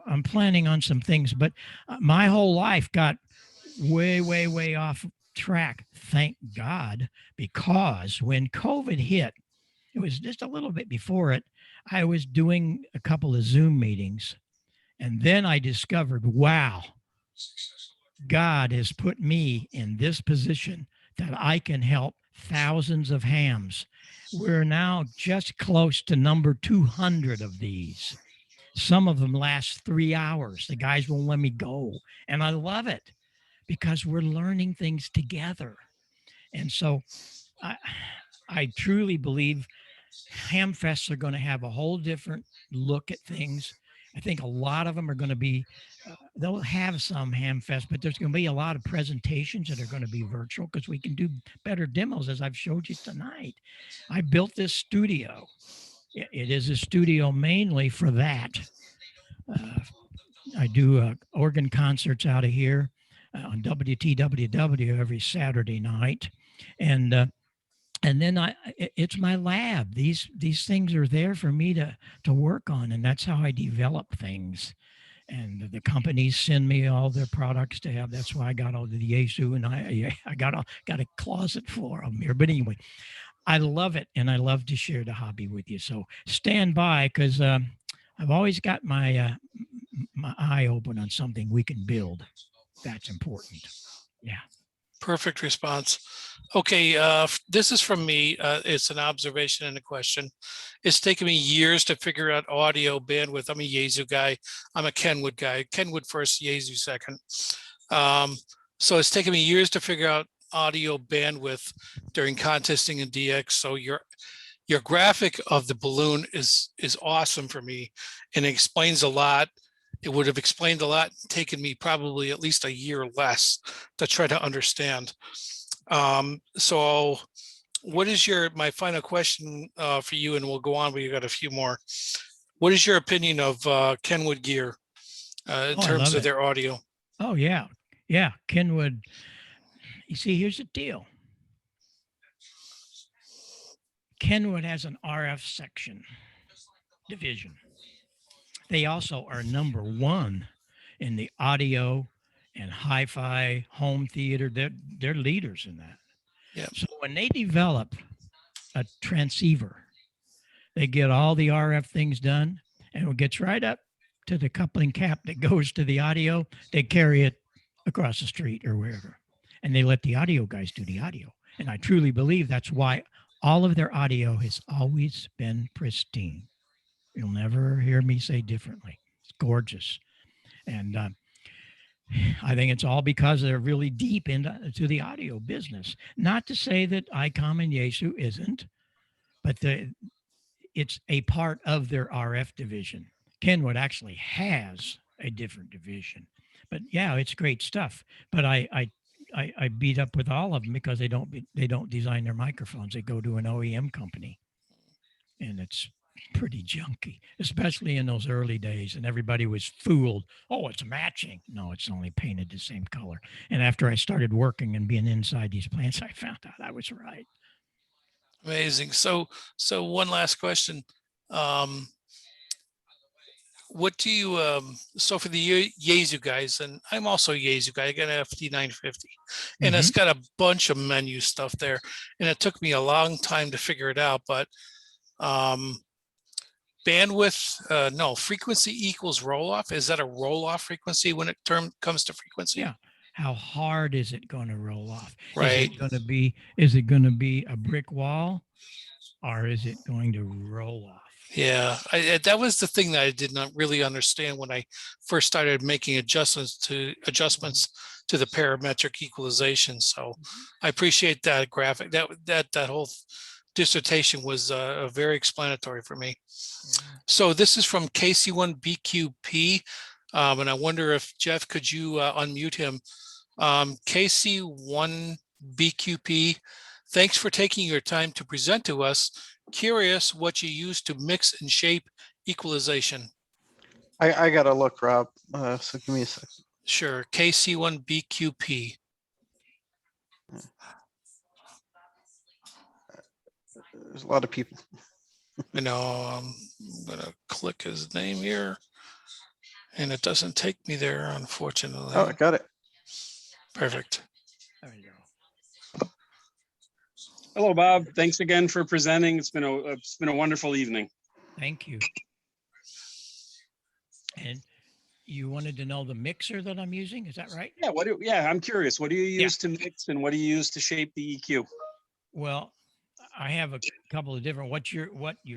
I'm planning on some things. But my whole life got way off track, thank God, because when COVID hit, it was just a little bit before it, I was doing a couple of Zoom meetings, and then I discovered, wow, God has put me in this position that I can help thousands of hams. We're now just close to number 200 of these. Some of them last 3 hours. The guys won't let me go, and I love it, because we're learning things together. And so I truly believe ham fests are going to have a whole different look at things. I think a lot of them are going to be, they'll have some ham fests, but there's going to be a lot of presentations that are going to be virtual because we can do better demos, as I've showed you tonight. I built this studio. It is a studio mainly for that. I do organ concerts out of here on WTWW every Saturday night. And then it's my lab. These things are there for me to work on, and that's how I develop things. And the companies send me all their products to have. That's why I got all the Yaesu, and I got a closet full of them here. But anyway, I love it, and I love to share the hobby with you. So stand by, because I've always got my eye open on something we can build. That's important. Yeah. Perfect response. Okay, this is from me. It's an observation and a question. It's taken me years to figure out audio bandwidth. I'm a Yaesu guy. I'm a Kenwood guy. Kenwood first, Yaesu second. So it's taken me years to figure out audio bandwidth during contesting in DX. So your graphic of the balloon is awesome for me, and it explains a lot. It would have explained a lot, taken me probably at least a year less to try to understand. So what is my final question for you, and we'll go on, we got a few more. What is your opinion of Kenwood gear in terms of their audio? Oh, yeah. Yeah, Kenwood. You see, here's the deal. Kenwood has an RF section division. They also are number one in the audio and hi-fi home theater. They're leaders in that. Yeah. So when they develop a transceiver, they get all the RF things done, and it gets right up to the coupling cap that goes to the audio. They carry it across the street or wherever, and they let the audio guys do the audio. And I truly believe that's why all of their audio has always been pristine. You'll never hear me say differently. It's gorgeous. And I think it's all because they're really deep into the audio business. Not to say that ICOM and Yaesu isn't, but it's a part of their RF division. Kenwood actually has a different division. But yeah, it's great stuff. But I I beat up with all of them because they don't design their microphones. They go to an OEM company, and it's pretty junky, especially in those early days. And everybody was fooled. Oh, it's matching. No, it's only painted the same color. And after I started working and being inside these plants, I found out I was right. Amazing. So one last question. What do you, so for the Yaesu guys, and I'm also a Yaesu guy, I got an FT950, and it's got a bunch of menu stuff there. And it took me a long time to figure it out, but bandwidth, no, frequency equals roll off. Is that a roll off frequency when it comes to frequency? Yeah. How hard is it going to roll off? Right. Is it going to be a brick wall, or is it going to roll off? Yeah, that was the thing that I did not really understand when I first started making adjustments to the parametric equalization. So I appreciate that graphic. That whole dissertation was very explanatory for me. So this is from KC1BQP, and I wonder if Jeff, could you unmute him? KC1BQP, thanks for taking your time to present to us. Curious what you use to mix and shape equalization. I gotta look, Rob. So give me a second. Sure, KC1BQP. There's a lot of people. You know, I'm gonna click his name here, and it doesn't take me there, unfortunately. Oh, I got it. Perfect. There you go. Hello, Bob. Thanks again for presenting. It's been a wonderful evening. Thank you. And you wanted to know the mixer that I'm using, is that right? Yeah, I'm curious. What do you use to mix, and what do you use to shape the EQ? Well, I have a couple of different, what you're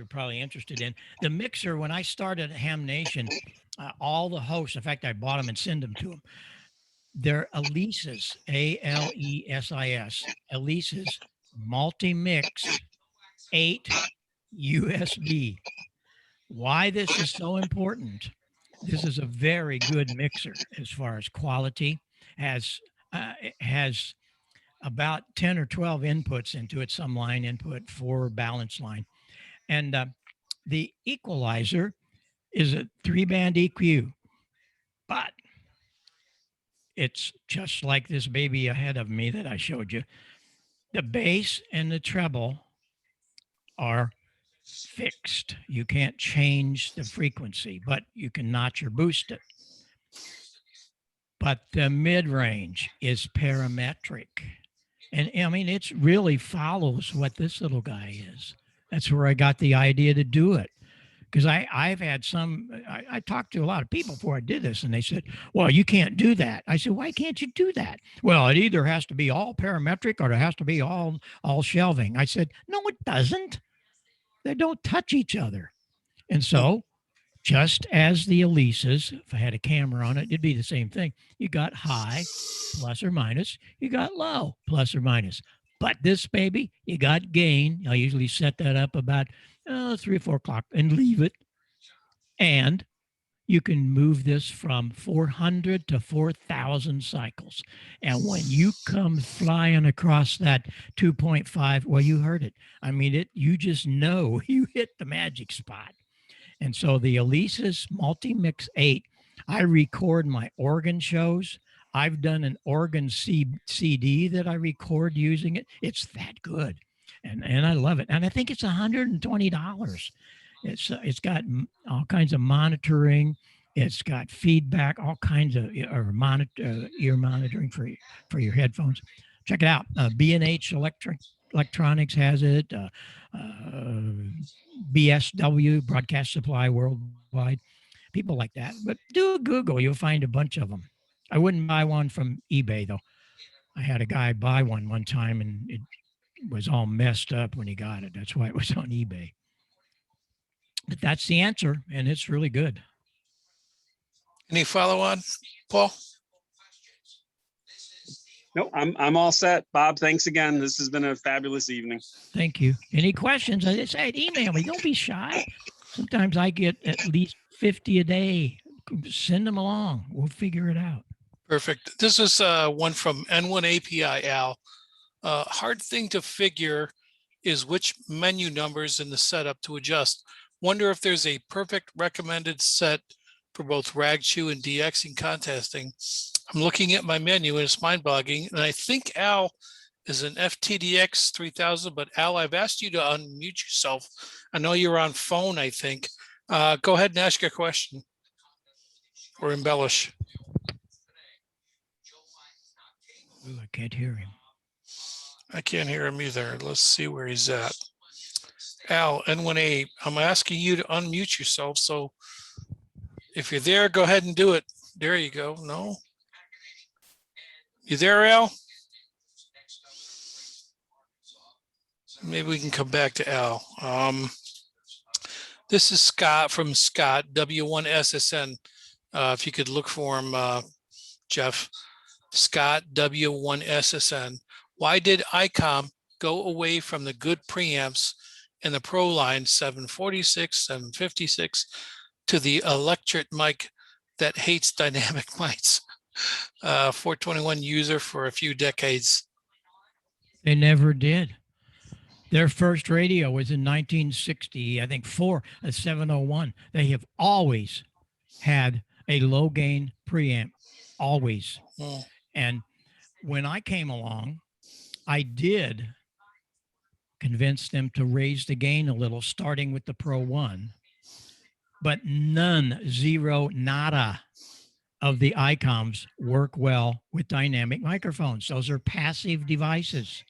probably interested in. The mixer, when I started at Ham Nation, all the hosts, in fact, I bought them and send them to them. They're Alesis, ALESIS, Alesis multi-mix 8 USB. Why this is so important? This is a very good mixer as far as quality. It has about 10 or 12 inputs into it, some line input, 4 balance line. And the equalizer is a 3-band EQ, but it's just like this baby ahead of me that I showed you. The bass and the treble are fixed. You can't change the frequency, but you can notch or boost it. But the mid-range is parametric. And I mean, it really follows what this little guy is. That's where I got the idea to do it. Because I've had I talked to a lot of people before I did this, and they said, well, you can't do that. I said, why can't you do that? Well, it either has to be all parametric or it has to be all shelving. I said, no, it doesn't. They don't touch each other. And so just as the Alesis, if I had a camera on it, it'd be the same thing. You got high, plus or minus. You got low, plus or minus. But this baby, you got gain. I usually set that up about 3 or 4 o'clock and leave it. And you can move this from 400 to 4,000 cycles. And when you come flying across that 2.5, well, you heard it. I mean, you just know you hit the magic spot. And so the Alesis Multi-Mix 8, I record my organ shows. I've done an organ CD that I record using it. It's that good. And I love it. And I think it's $120. It's got all kinds of monitoring. It's got feedback, all kinds of ear monitoring for your headphones. Check it out. B&H Electronics has it. BSW, Broadcast Supply Worldwide. People like that. But do a Google. You'll find a bunch of them. I wouldn't buy one from eBay, though. I had a guy buy one time, and it was all messed up when he got it. That's why it was on eBay. But that's the answer, and it's really good. Any follow on, Paul? No, I'm all set. Bob, thanks again. This has been a fabulous evening. Thank you. Any questions? I just said, email me. Don't be shy. Sometimes I get at least 50 a day. Send them along. We'll figure it out. Perfect. This is one from N1 API, Al. Hard thing to figure is which menu numbers in the setup to adjust. Wonder if there's a perfect recommended set for both rag chew and DXing contesting. I'm looking at my menu and it's mind-boggling. And I think Al is an FTDX 3000, but Al, I've asked you to unmute yourself. I know you're on phone, I think. Go ahead and ask your question or embellish. Ooh, I can't hear him. I can't hear him either. Let's see where he's at. Al, N1A, I'm asking you to unmute yourself. So if you're there, go ahead and do it. There you go. No. You there, Al? Maybe we can come back to Al. This is Scott from Scott, W1SSN. If you could look for him, Jeff. Scott, W1SSN. Why did ICOM go away from the good preamps in the Pro line 746, 756 to the electric mic that hates dynamic mics? 421 user for a few decades. They never did. Their first radio was in 1960, I think, a 701. They have always had a low gain preamp, always. Mm. And when I came along, I did convince them to raise the gain a little, starting with the Pro 1, but none, zero, nada of the ICOMs work well with dynamic microphones. Those are passive devices.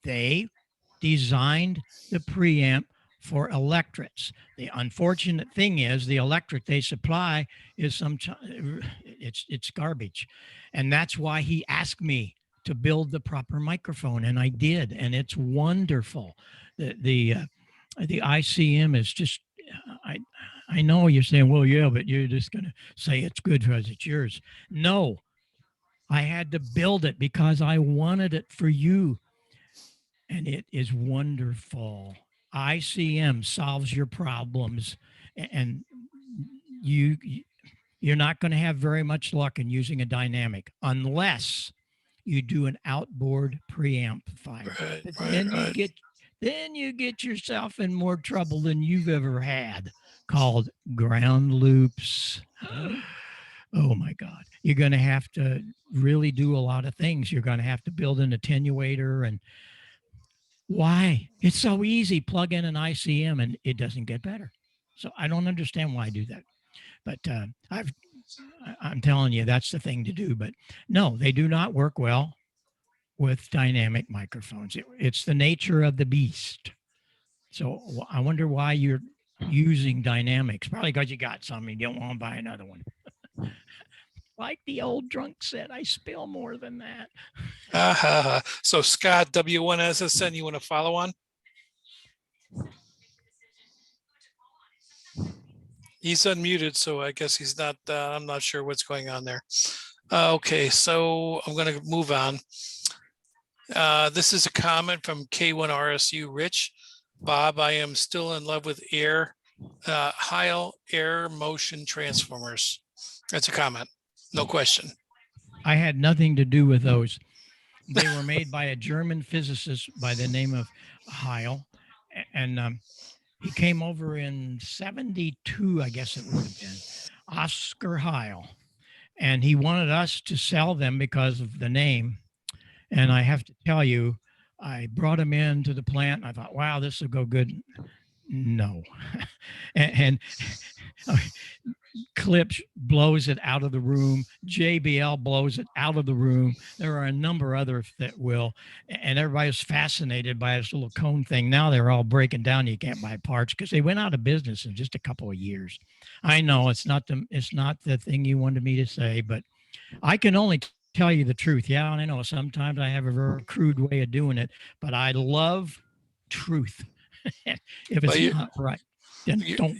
They designed the preamp for electrics. The unfortunate thing is the electric they supply is it's garbage. And that's why he asked me to build the proper microphone, and I did, and it's wonderful. The ICM is just, I know you're saying, well, yeah, but you're just going to say it's good because it's yours. No, I had to build it because I wanted it for you. And it is wonderful. ICM solves your problems, and you're not going to have very much luck in using a dynamic unless you do an outboard preamplifier. Then you get yourself in more trouble than you've ever had, called ground loops. Oh my God. You're going to have to really do a lot of things. You're going to have to build an attenuator. And why? It's so easy. Plug in an ICM and it doesn't get better. So I don't understand why I do that. But I'm telling you, that's the thing to do. But no, they do not work well with dynamic microphones. It's the nature of the beast. So I wonder why you're using dynamics. Probably because you got some and you don't want to buy another one. Like the old drunk said, I spill more than that. So Scott, W1SSN, you want to follow on? He's unmuted, so I guess he's not, I'm not sure what's going on there. Okay, so I'm going to move on. This is a comment from K1RSU Rich. Bob, I am still in love with Heil air motion transformers. That's a comment. No question. I had nothing to do with those. They were made by a German physicist by the name of Heil. And he came over in 72, I guess it would have been, Oscar Heil. And he wanted us to sell them because of the name. And I have to tell you, I brought him into the plant and I thought, wow, this will go good. No. and Clips blows it out of the room. JBL blows it out of the room. There are a number of others that will, and everybody's fascinated by this little cone thing. Now they're all breaking down. You can't buy parts because they went out of business in just a couple of years. I know it's not the thing you wanted me to say, but I can only tell you the truth. Yeah, and I know sometimes I have a very crude way of doing it, but I love truth. If it's not right, then don't.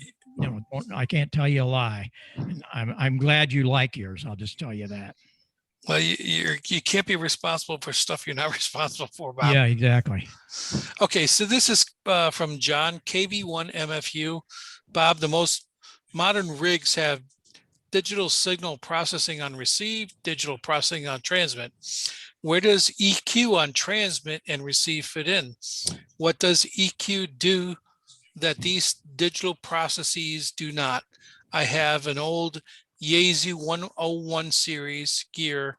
I can't tell you a lie. And I'm glad you like yours. I'll just tell you that. Well, you can't be responsible for stuff you're not responsible for, Bob. Yeah, exactly. Okay, so this is from John, KV1 MFU. Bob, the most modern rigs have digital signal processing on receive, digital processing on transmit. Where does EQ on transmit and receive fit in? What does EQ do that these digital processes do not? I have an old Yaesu 101 series gear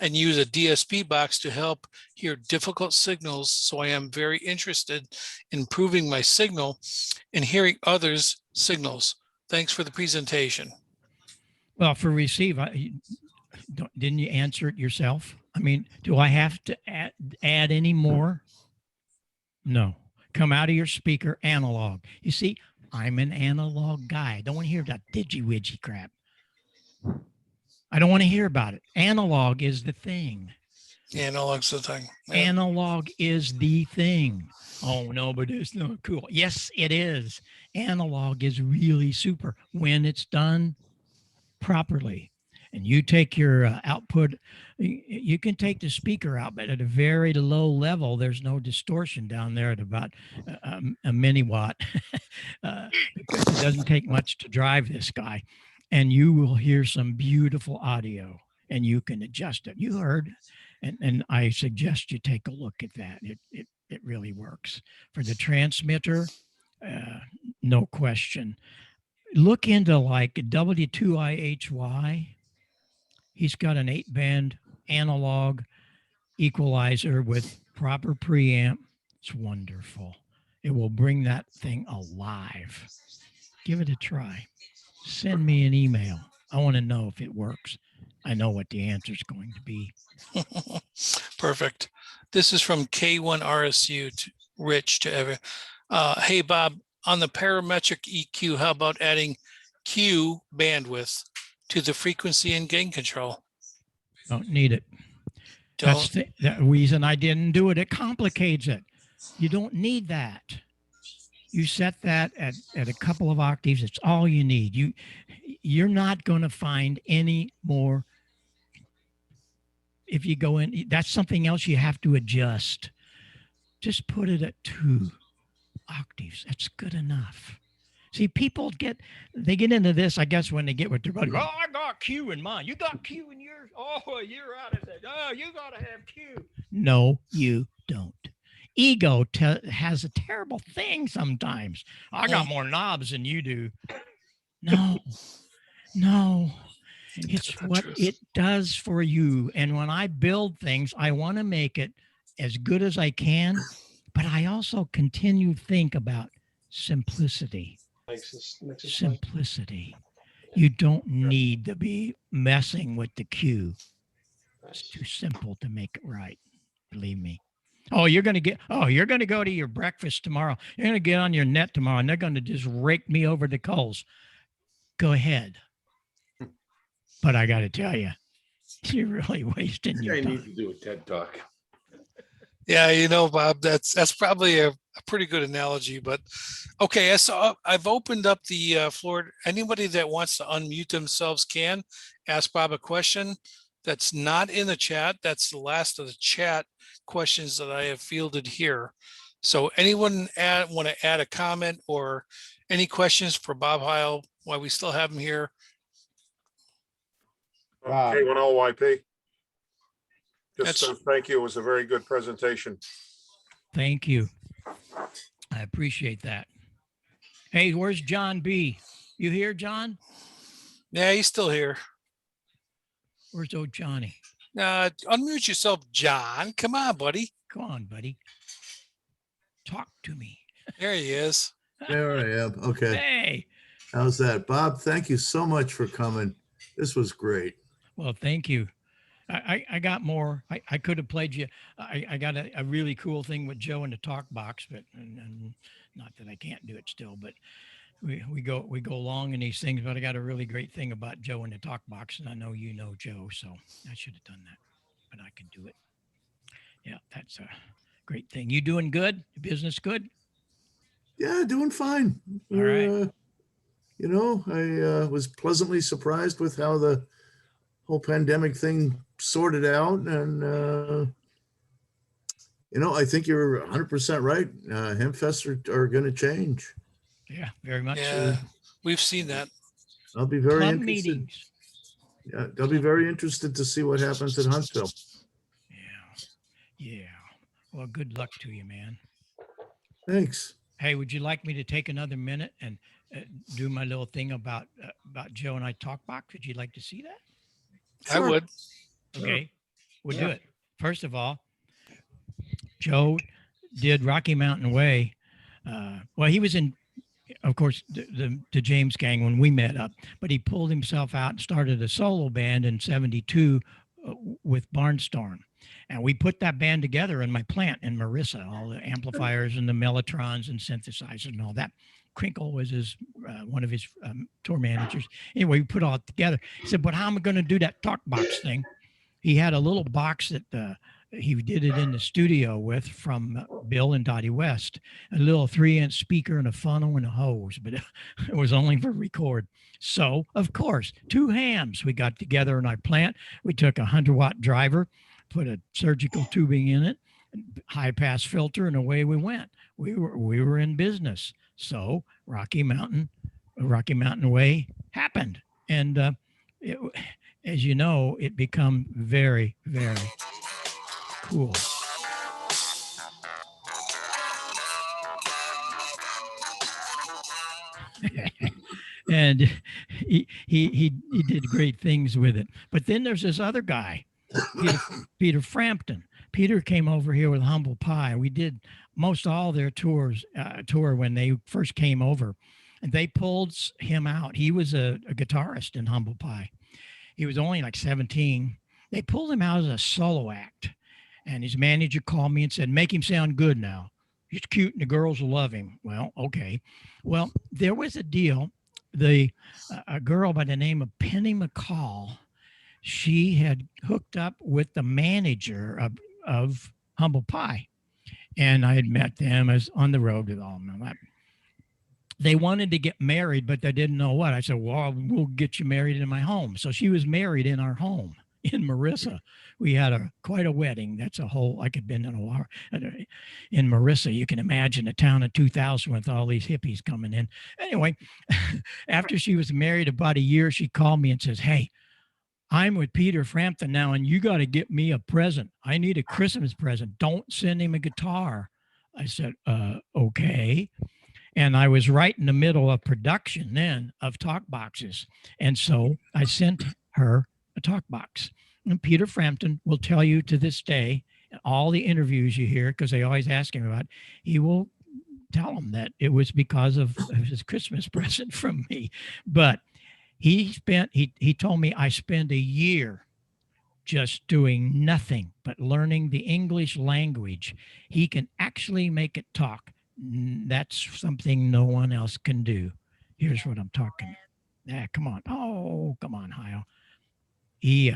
and use a DSP box to help hear difficult signals. So I am very interested in improving my signal and hearing others' signals. Thanks for the presentation. Well, for receive, didn't you answer it yourself? I mean, do I have to add any more? No. Come out of your speaker, analog. You see, I'm an analog guy. I don't want to hear that digi-widgy crap. I don't want to hear about it. Analog is the thing. Analog's the thing. Yeah. Analog is the thing. Oh, no, but it's not cool. Yes, it is. Analog is really super when it's done properly. And you take your output, you can take the speaker out, but at a very low level, there's no distortion down there at about a milliwatt. Because it doesn't take much to drive this guy. And you will hear some beautiful audio and you can adjust it. You heard, and I suggest you take a look at that. It really works. For the transmitter, no question. Look into like W2IHY. He's got an 8-band analog equalizer with proper preamp. It's wonderful. It will bring that thing alive. Give it a try. Send me an email. I want to know if it works. I know what the answer is going to be. Perfect. This is from K1RSU to Rich to Evan. Hey, Bob, on the parametric EQ, how about adding Q bandwidth to the frequency and gain control? Don't need it. That's the reason I didn't do it. It complicates it. You don't need that. You set that at a couple of octaves. It's all you need. You're not going to find any more. If you go in, that's something else you have to adjust. Just put it at 2 octaves. That's good enough. See, people get into this, I guess, when they get with their buddy. Oh, I got Q in mine. You got Q in yours. Oh, you're out of it. Oh, you got to have Q. No, you don't. Ego has a terrible thing sometimes. I got more knobs than you do. No. It's what it does for you. And when I build things, I want to make it as good as I can, but I also continue to think about simplicity. Simplicity. You don't need to be messing with the Q. It's too simple to make it right. Believe me. You're going to go to your breakfast tomorrow. You're going to get on your net tomorrow and they're going to just rake me over the coals. Go ahead. But I got to tell you, you're really wasting your time. I need to do a TED Talk. Yeah, you know, Bob, that's probably a pretty good analogy, but okay. So I've opened up the floor. Anybody that wants to unmute themselves can ask Bob a question that's not in the chat. That's the last of the chat questions that I have fielded here. So anyone want to add a comment or any questions for Bob Heil while we still have him here? K10YP. Thank you. It was a very good presentation. Thank you. I appreciate that. Hey, where's John B? You here, John? Yeah, he's still here. Where's old Johnny? Unmute yourself, John. Come on, buddy. Come on, buddy. Talk to me. There he is. There I am. Okay. Hey. How's that? Bob, thank you so much for coming. This was great. Well, thank you. I got more. I could have played you. I got a really cool thing with Joe in the talk box, but and not that I can't do it still, but we go along in these things. But I got a really great thing about Joe in the talk box, and I know you know Joe, so I should have done that, but I can do it. Yeah, that's a great thing. You doing good? Business good? Yeah, doing fine. All right. You know, I was pleasantly surprised with how the whole pandemic thing sorted out. And, you know, I think you're 100% right. Hempfests are going to change. Yeah, very much. Yeah, we've seen that. I'll be very Club interested. meetings. Yeah, I'll be very interested to see what happens at Huntsville. Yeah. Well, good luck to you, man. Thanks. Hey, would you like me to take another minute and do my little thing about Joe and I talk box? Would you like to see that? I would. Okay, we'll do Yeah. it. First of all, Joe did Rocky Mountain Way. Well, he was in, of course, the James Gang when we met up, but he pulled himself out and started a solo band in '72 with Barnstorm. And we put that band together in my plant in Marissa, all the amplifiers and the mellotrons and synthesizers and all that. Crinkle was his one of his tour managers. Anyway, we put all it together. He said, "But how am I going to do that talk box thing?" He had a little box that he did it in the studio with from Bill and Dottie West, a little 3-inch speaker and a funnel and a hose, but it was only for record. So, of course, 2 hams we got together in our plant. We took a 100-watt driver, put a surgical tubing in it, high pass filter, and away we went. We were in business. So Rocky Mountain Way happened, and as you know, it become very, very cool. And he did great things with it. But then there's this other guy, Peter Frampton. Peter came over here with Humble Pie. We did most all their tour when they first came over, and they pulled him out. He was a guitarist in Humble Pie. He was only like 17. They pulled him out as a solo act, and his manager called me and said, "Make him sound good now. He's cute and the girls will love him." Well, okay. Well, there was a deal. A girl by the name of Penny McCall, she had hooked up with the manager of Humble Pie, and I had met them as on the road with all of them. They wanted to get married, but they didn't know what. I said, "Well, we'll get you married in my home." So she was married in our home in Marissa. We had quite a wedding. That's a whole, I could been in a while. In Marissa, you can imagine a town of 2,000 with all these hippies coming in. Anyway, after she was married about a year, she called me and says, "Hey, I'm with Peter Frampton now, and you got to get me a present. I need a Christmas present. Don't send him a guitar." I said, "Okay." And I was right in the middle of production then of talk boxes. And so I sent her a talk box. And Peter Frampton will tell you to this day, all the interviews you hear, because they always ask him about it, he will tell them that it was because of his Christmas present from me. But he told me I spent a year just doing nothing but learning the English language. He can actually make it talk. That's something no one else can do. Here's what I'm talking. Come on. Oh, come on, Heil. He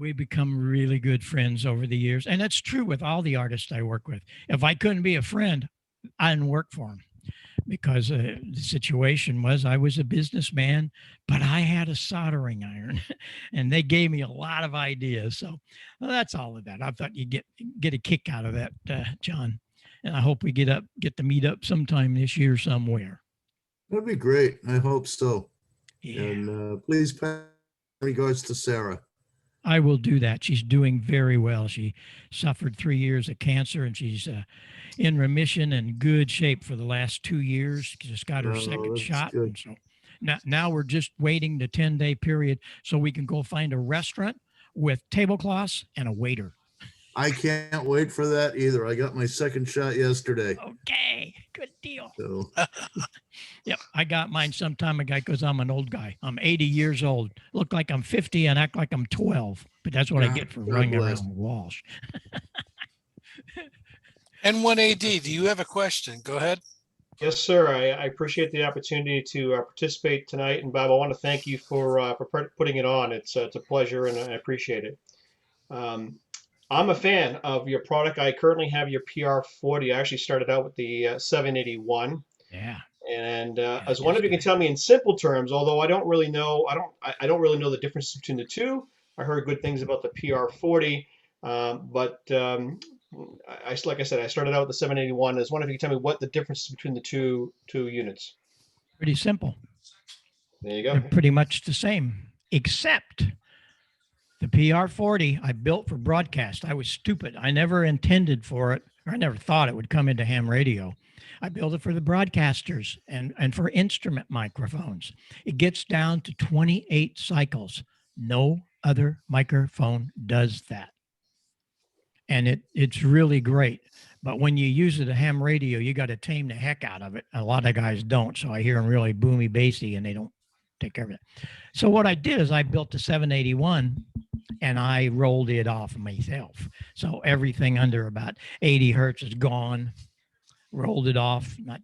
we become really good friends over the years. And that's true with all the artists I work with. If I couldn't be a friend, I didn't work for them. Because the situation was I was a businessman, but I had a soldering iron, and they gave me a lot of ideas. So that's all of that. I thought you'd get a kick out of that, John. And I hope we get to meet up sometime this year somewhere. That'd be great. I hope so. Yeah. And please pass regards to Sarah. I will do that. She's doing very well. She suffered 3 years of cancer, and she's in remission and good shape for the last 2 years. She just got her second shot. Good. So now we're just waiting the 10-day period so we can go find a restaurant with tablecloths and a waiter. I can't wait for that either. I got my second shot yesterday. Okay, good deal. So. Yep, I got mine some time ago because I'm an old guy. I'm 80 years old. Look like I'm 50 and act like I'm 12. But that's what I get for running around Walsh. N1AD, do you have a question? Go ahead. Yes, sir. I appreciate the opportunity to participate tonight. And Bob, I want to thank you for putting it on. It's a pleasure, and I appreciate it. I'm a fan of your product. I currently have your PR40. I actually started out with the 781. Yeah. And I was wondering if you can tell me in simple terms, although I don't really know, I don't really know the difference between the two. I heard good things about the PR40. Like I said, I started out with the 781. I was wondering if you could tell me what the difference is between the two units. Pretty simple. There you go. They're pretty much the same, except the PR40 I built for broadcast. I was stupid. I never intended for it, or I never thought it would come into ham radio. I built it for the broadcasters and for instrument microphones. It gets down to 28 cycles. No other microphone does that. And it's really great. But when you use it at ham radio, you got to tame the heck out of it. A lot of guys don't. So I hear them really boomy, bassy, and they don't take care of it. So what I did is I built the 781 and I rolled it off myself. So everything under about 80 hertz is gone. Rolled it off, not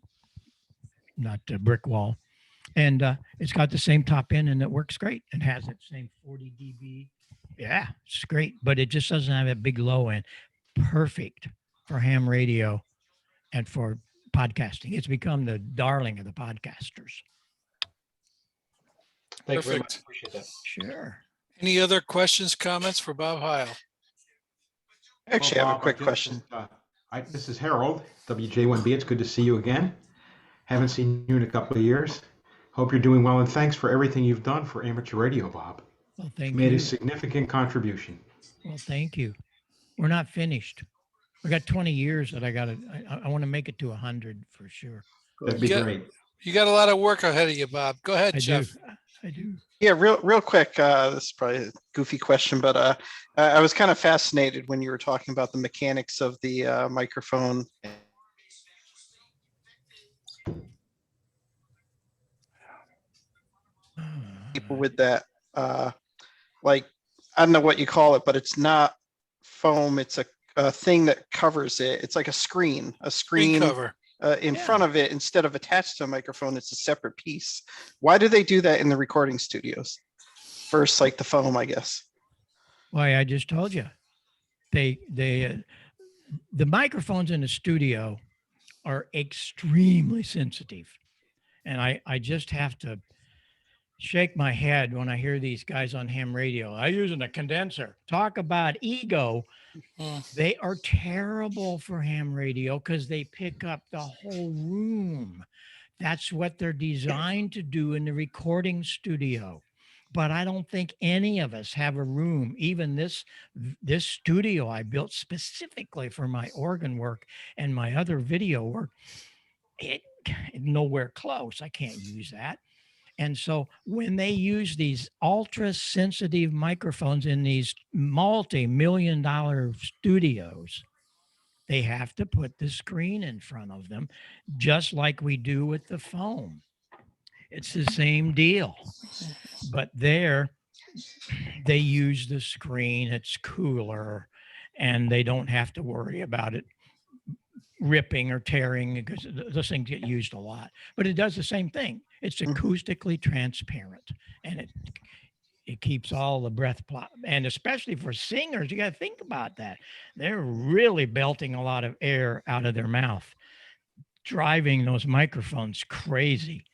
a brick wall. And it's got the same top end and it works great. It has that same 40 dB. Yeah, it's great, but it just doesn't have a big low end. Perfect for ham radio and for podcasting. It's become the darling of the podcasters. Thank you very much. Appreciate that. Sure. Any other questions, comments for Bob Heil? Actually, I have a Bob, quick question. This is Harold, WJ1B. It's good to see you again. Haven't seen you in a couple of years. Hope you're doing well, and thanks for everything you've done for amateur radio, Bob. Well, thank Made you. a significant contribution. Well, thank you. We're not finished. We got 20 years that I want to make it to 100 for sure. That'd be great. You got a lot of work ahead of you, Bob. Go ahead, I Jeff. I do. Yeah, real quick. This is probably a goofy question, but I was kind of fascinated when you were talking about the mechanics of the microphone. People with that, like, I don't know what you call it, but it's not foam. It's a thing that covers it. It's like a screen Cover. In front of it. Instead of attached to a microphone, it's a separate piece. Why do they do that in the recording studios? First, like the foam, I guess. Why, I just told you. The microphones in the studio are extremely sensitive. And I just have to shake my head when I hear these guys on ham radio. I'm using a condenser. Talk about ego. They are terrible for ham radio because they pick up the whole room. That's what they're designed to do in the recording studio. But I don't think any of us have a room. Even this studio I built specifically for my organ work and my other video work, it nowhere close. I can't use that. And so when they use these ultra sensitive microphones in these multi-million-dollar studios, they have to put the screen in front of them, just like we do with the foam. It's the same deal. But there, they use the screen. It's cooler, and they don't have to worry about it ripping or tearing because those things get used a lot. But it does the same thing. It's acoustically transparent, and it keeps all the breath and especially for singers, you got to think about that. They're really belting a lot of air out of their mouth, driving those microphones crazy.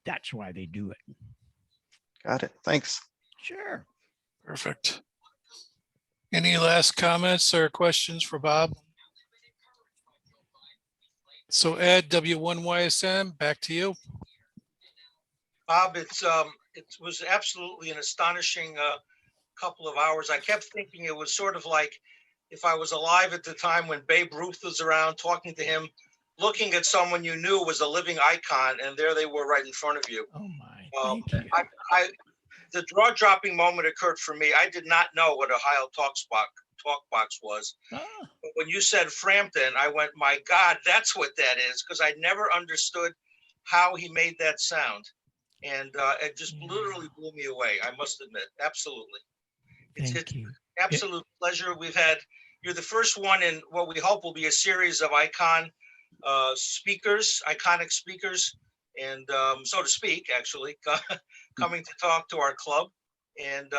That's why they do it. Got it. Thanks. Sure. Perfect. Any last comments or questions for Bob? So Ed, W1YSM, back to you. Bob, it was absolutely an astonishing couple of hours. I kept thinking it was sort of like if I was alive at the time when Babe Ruth was around, talking to him, looking at someone you knew was a living icon, and there they were right in front of you. Oh my! Thank you. The jaw-dropping moment occurred for me. I did not know what a Heil talk box was. But when you said Frampton, I went, my God, that's what that is, because I never understood how he made that sound. And it just literally blew me away, I must admit. Absolutely. It's you. Absolute pleasure. You're the first one in what we hope will be a series of iconic speakers, and so to speak, actually, coming to talk to our club. And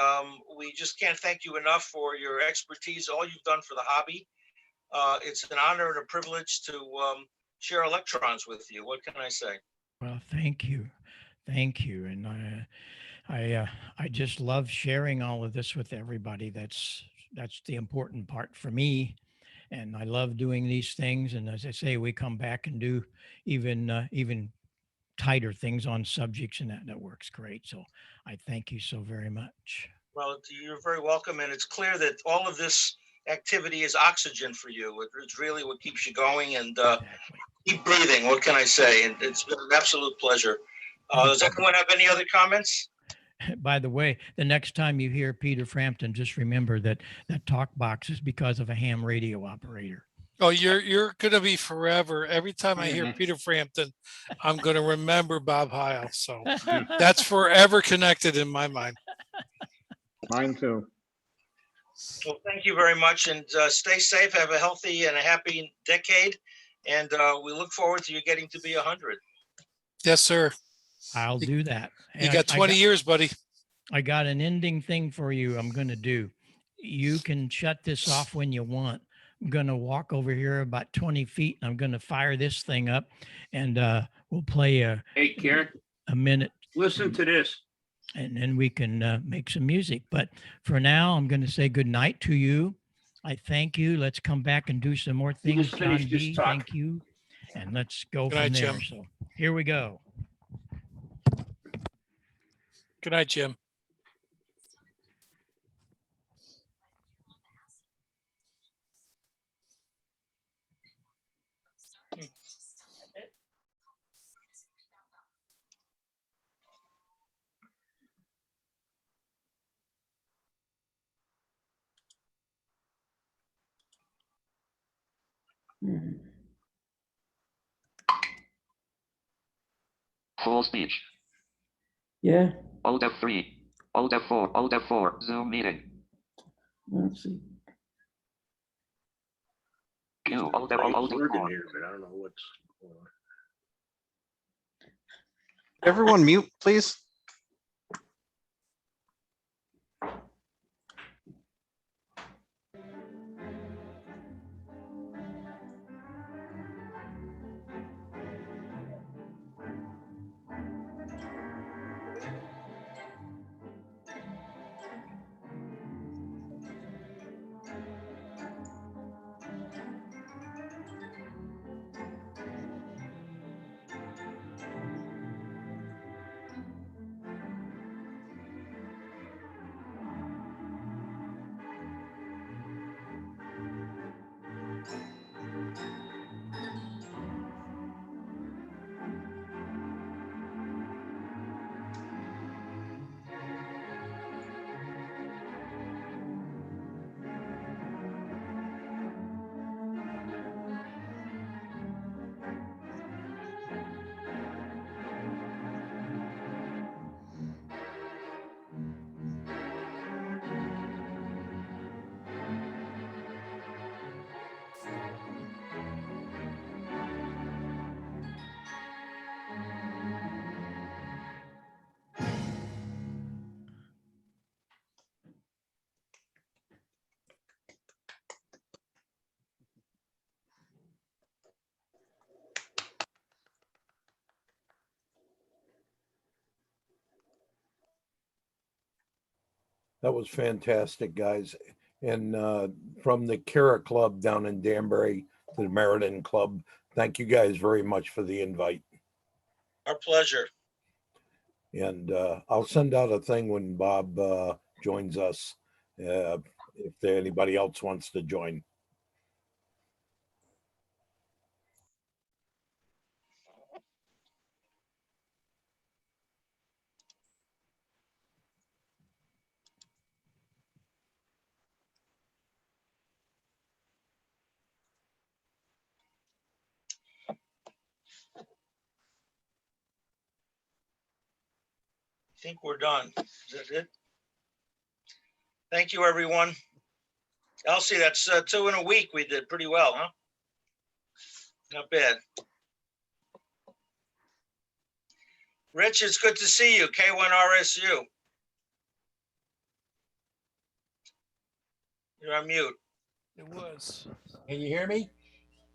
we just can't thank you enough for your expertise, all you've done for the hobby. It's an honor and a privilege to share electrons with you. What can I say? Well, thank you. Thank you. And I just love sharing all of this with everybody. That's that's the important part for me. And I love doing these things. And as I say, we come back and do even tighter things on subjects, and that works great. So I thank you so very much. Well, you're very welcome. And it's clear that all of this activity is oxygen for you. It's really what keeps you going, and Exactly. keep breathing. What can I say? And it's been an absolute pleasure. Does anyone have any other comments? By the way, the next time you hear Peter Frampton, just remember that that talk box is because of a ham radio operator. Oh, you're gonna be forever. Every time I hear Mhm. Peter Frampton, I'm gonna remember Bob Heil. So that's forever connected in my mind. Mine too. Well, thank you very much, and stay safe. Have a healthy and a happy decade, and we look forward to you getting to be 100. Yes, sir. I'll do that. You And got 20 years, buddy. I got an ending thing for you. I'm going to do. You can shut this off when you want. I'm going to walk over here about 20 feet, and I'm going to fire this thing up, and we'll play a Karen, minute, listen to this. and then we can make some music. But for now, I'm going to say good night to you. I thank you. Let's come back and do some more You things. just finished John this B, talk. thank you. And let's go Good from night, there. Jim. So here we go. Good night, Jim. Full speech. Yeah, Alt F3. Alt F4. Alt F4. Zoom meeting. let's see. Q. Alt F. Alt F4. here, but I don't know what's going on. Everyone mute, please. That was fantastic, guys. And from the Kara Club down in Danbury to the Meriden Club, thank you guys very much for the invite. Our pleasure. And I'll send out a thing when Bob joins us, if anybody else wants to join. I think we're done. Is that it? Thank you, everyone. Elsie, that's 2 in a week. We did pretty well, huh? Not bad. Rich, it's good to see you. K1RSU. You're on mute. It was. Can you hear me?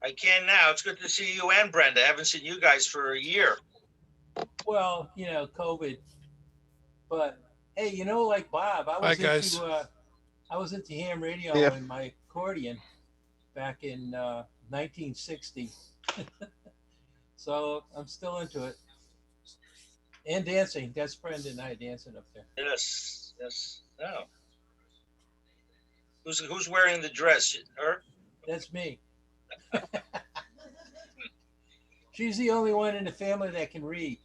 I can now. It's good to see you and Brenda. I haven't seen you guys for a year. Well, COVID. But hey, like Bob, I was Hi, guys. into I was into ham radio Yeah. and my accordion back in 1960. So I'm still into it. And dancing. That's Brenda and I dancing up there. Yes, yes. Oh. Who's wearing the dress? Her? That's me. She's the only one in the family that can read.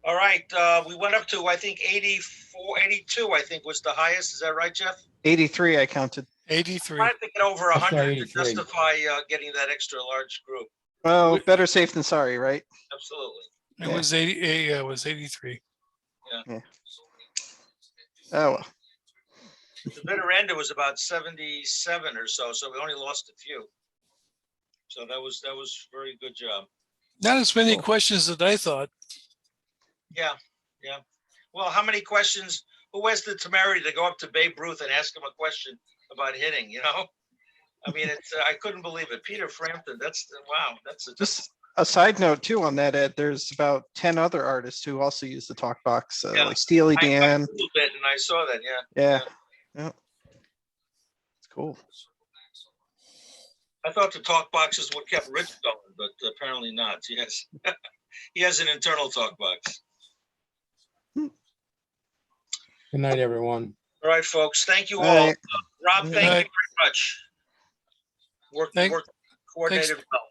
All right. We went up to, I think, 84, 82, I think was the highest. Is that right, Jeff? 83 I counted. 83. I have to get over I saw 100 to 83. justify getting that extra large group. Well, better safe than sorry, right? Absolutely. It was 80. It was 83. Yeah. Oh well. The bitter end, it was about 77 or so. So we only lost a few. So that was very good job. Not as many questions as I thought. Yeah. Yeah. Well, how many questions? Who has the temerity to go up to Babe Ruth and ask him a question about hitting? You know, I mean, it's I couldn't believe it. Peter Frampton. That's wow. That's Just a side note too on that, Ed. There's about 10 other artists who also use the talk box, like Steely I Dan. Googled it and I saw that. Yeah. Yeah. It's cool. I thought the talk box is what kept Rich going, but apparently not. Yes, he has an internal talk box. Good night, everyone. All right, folks. Thank you All all. right. Rob, Good thank you night. very much. Work coordinated well.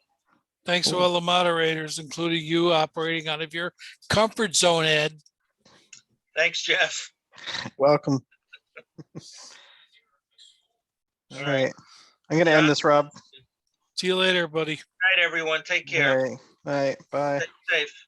Thanks to all the moderators, including you operating out of your comfort zone, Ed. Thanks, Jeff. Welcome. All right. I'm gonna end this, Rob. See you later, buddy. Good night, everyone. Take care. All right. All right. Bye. Stay safe.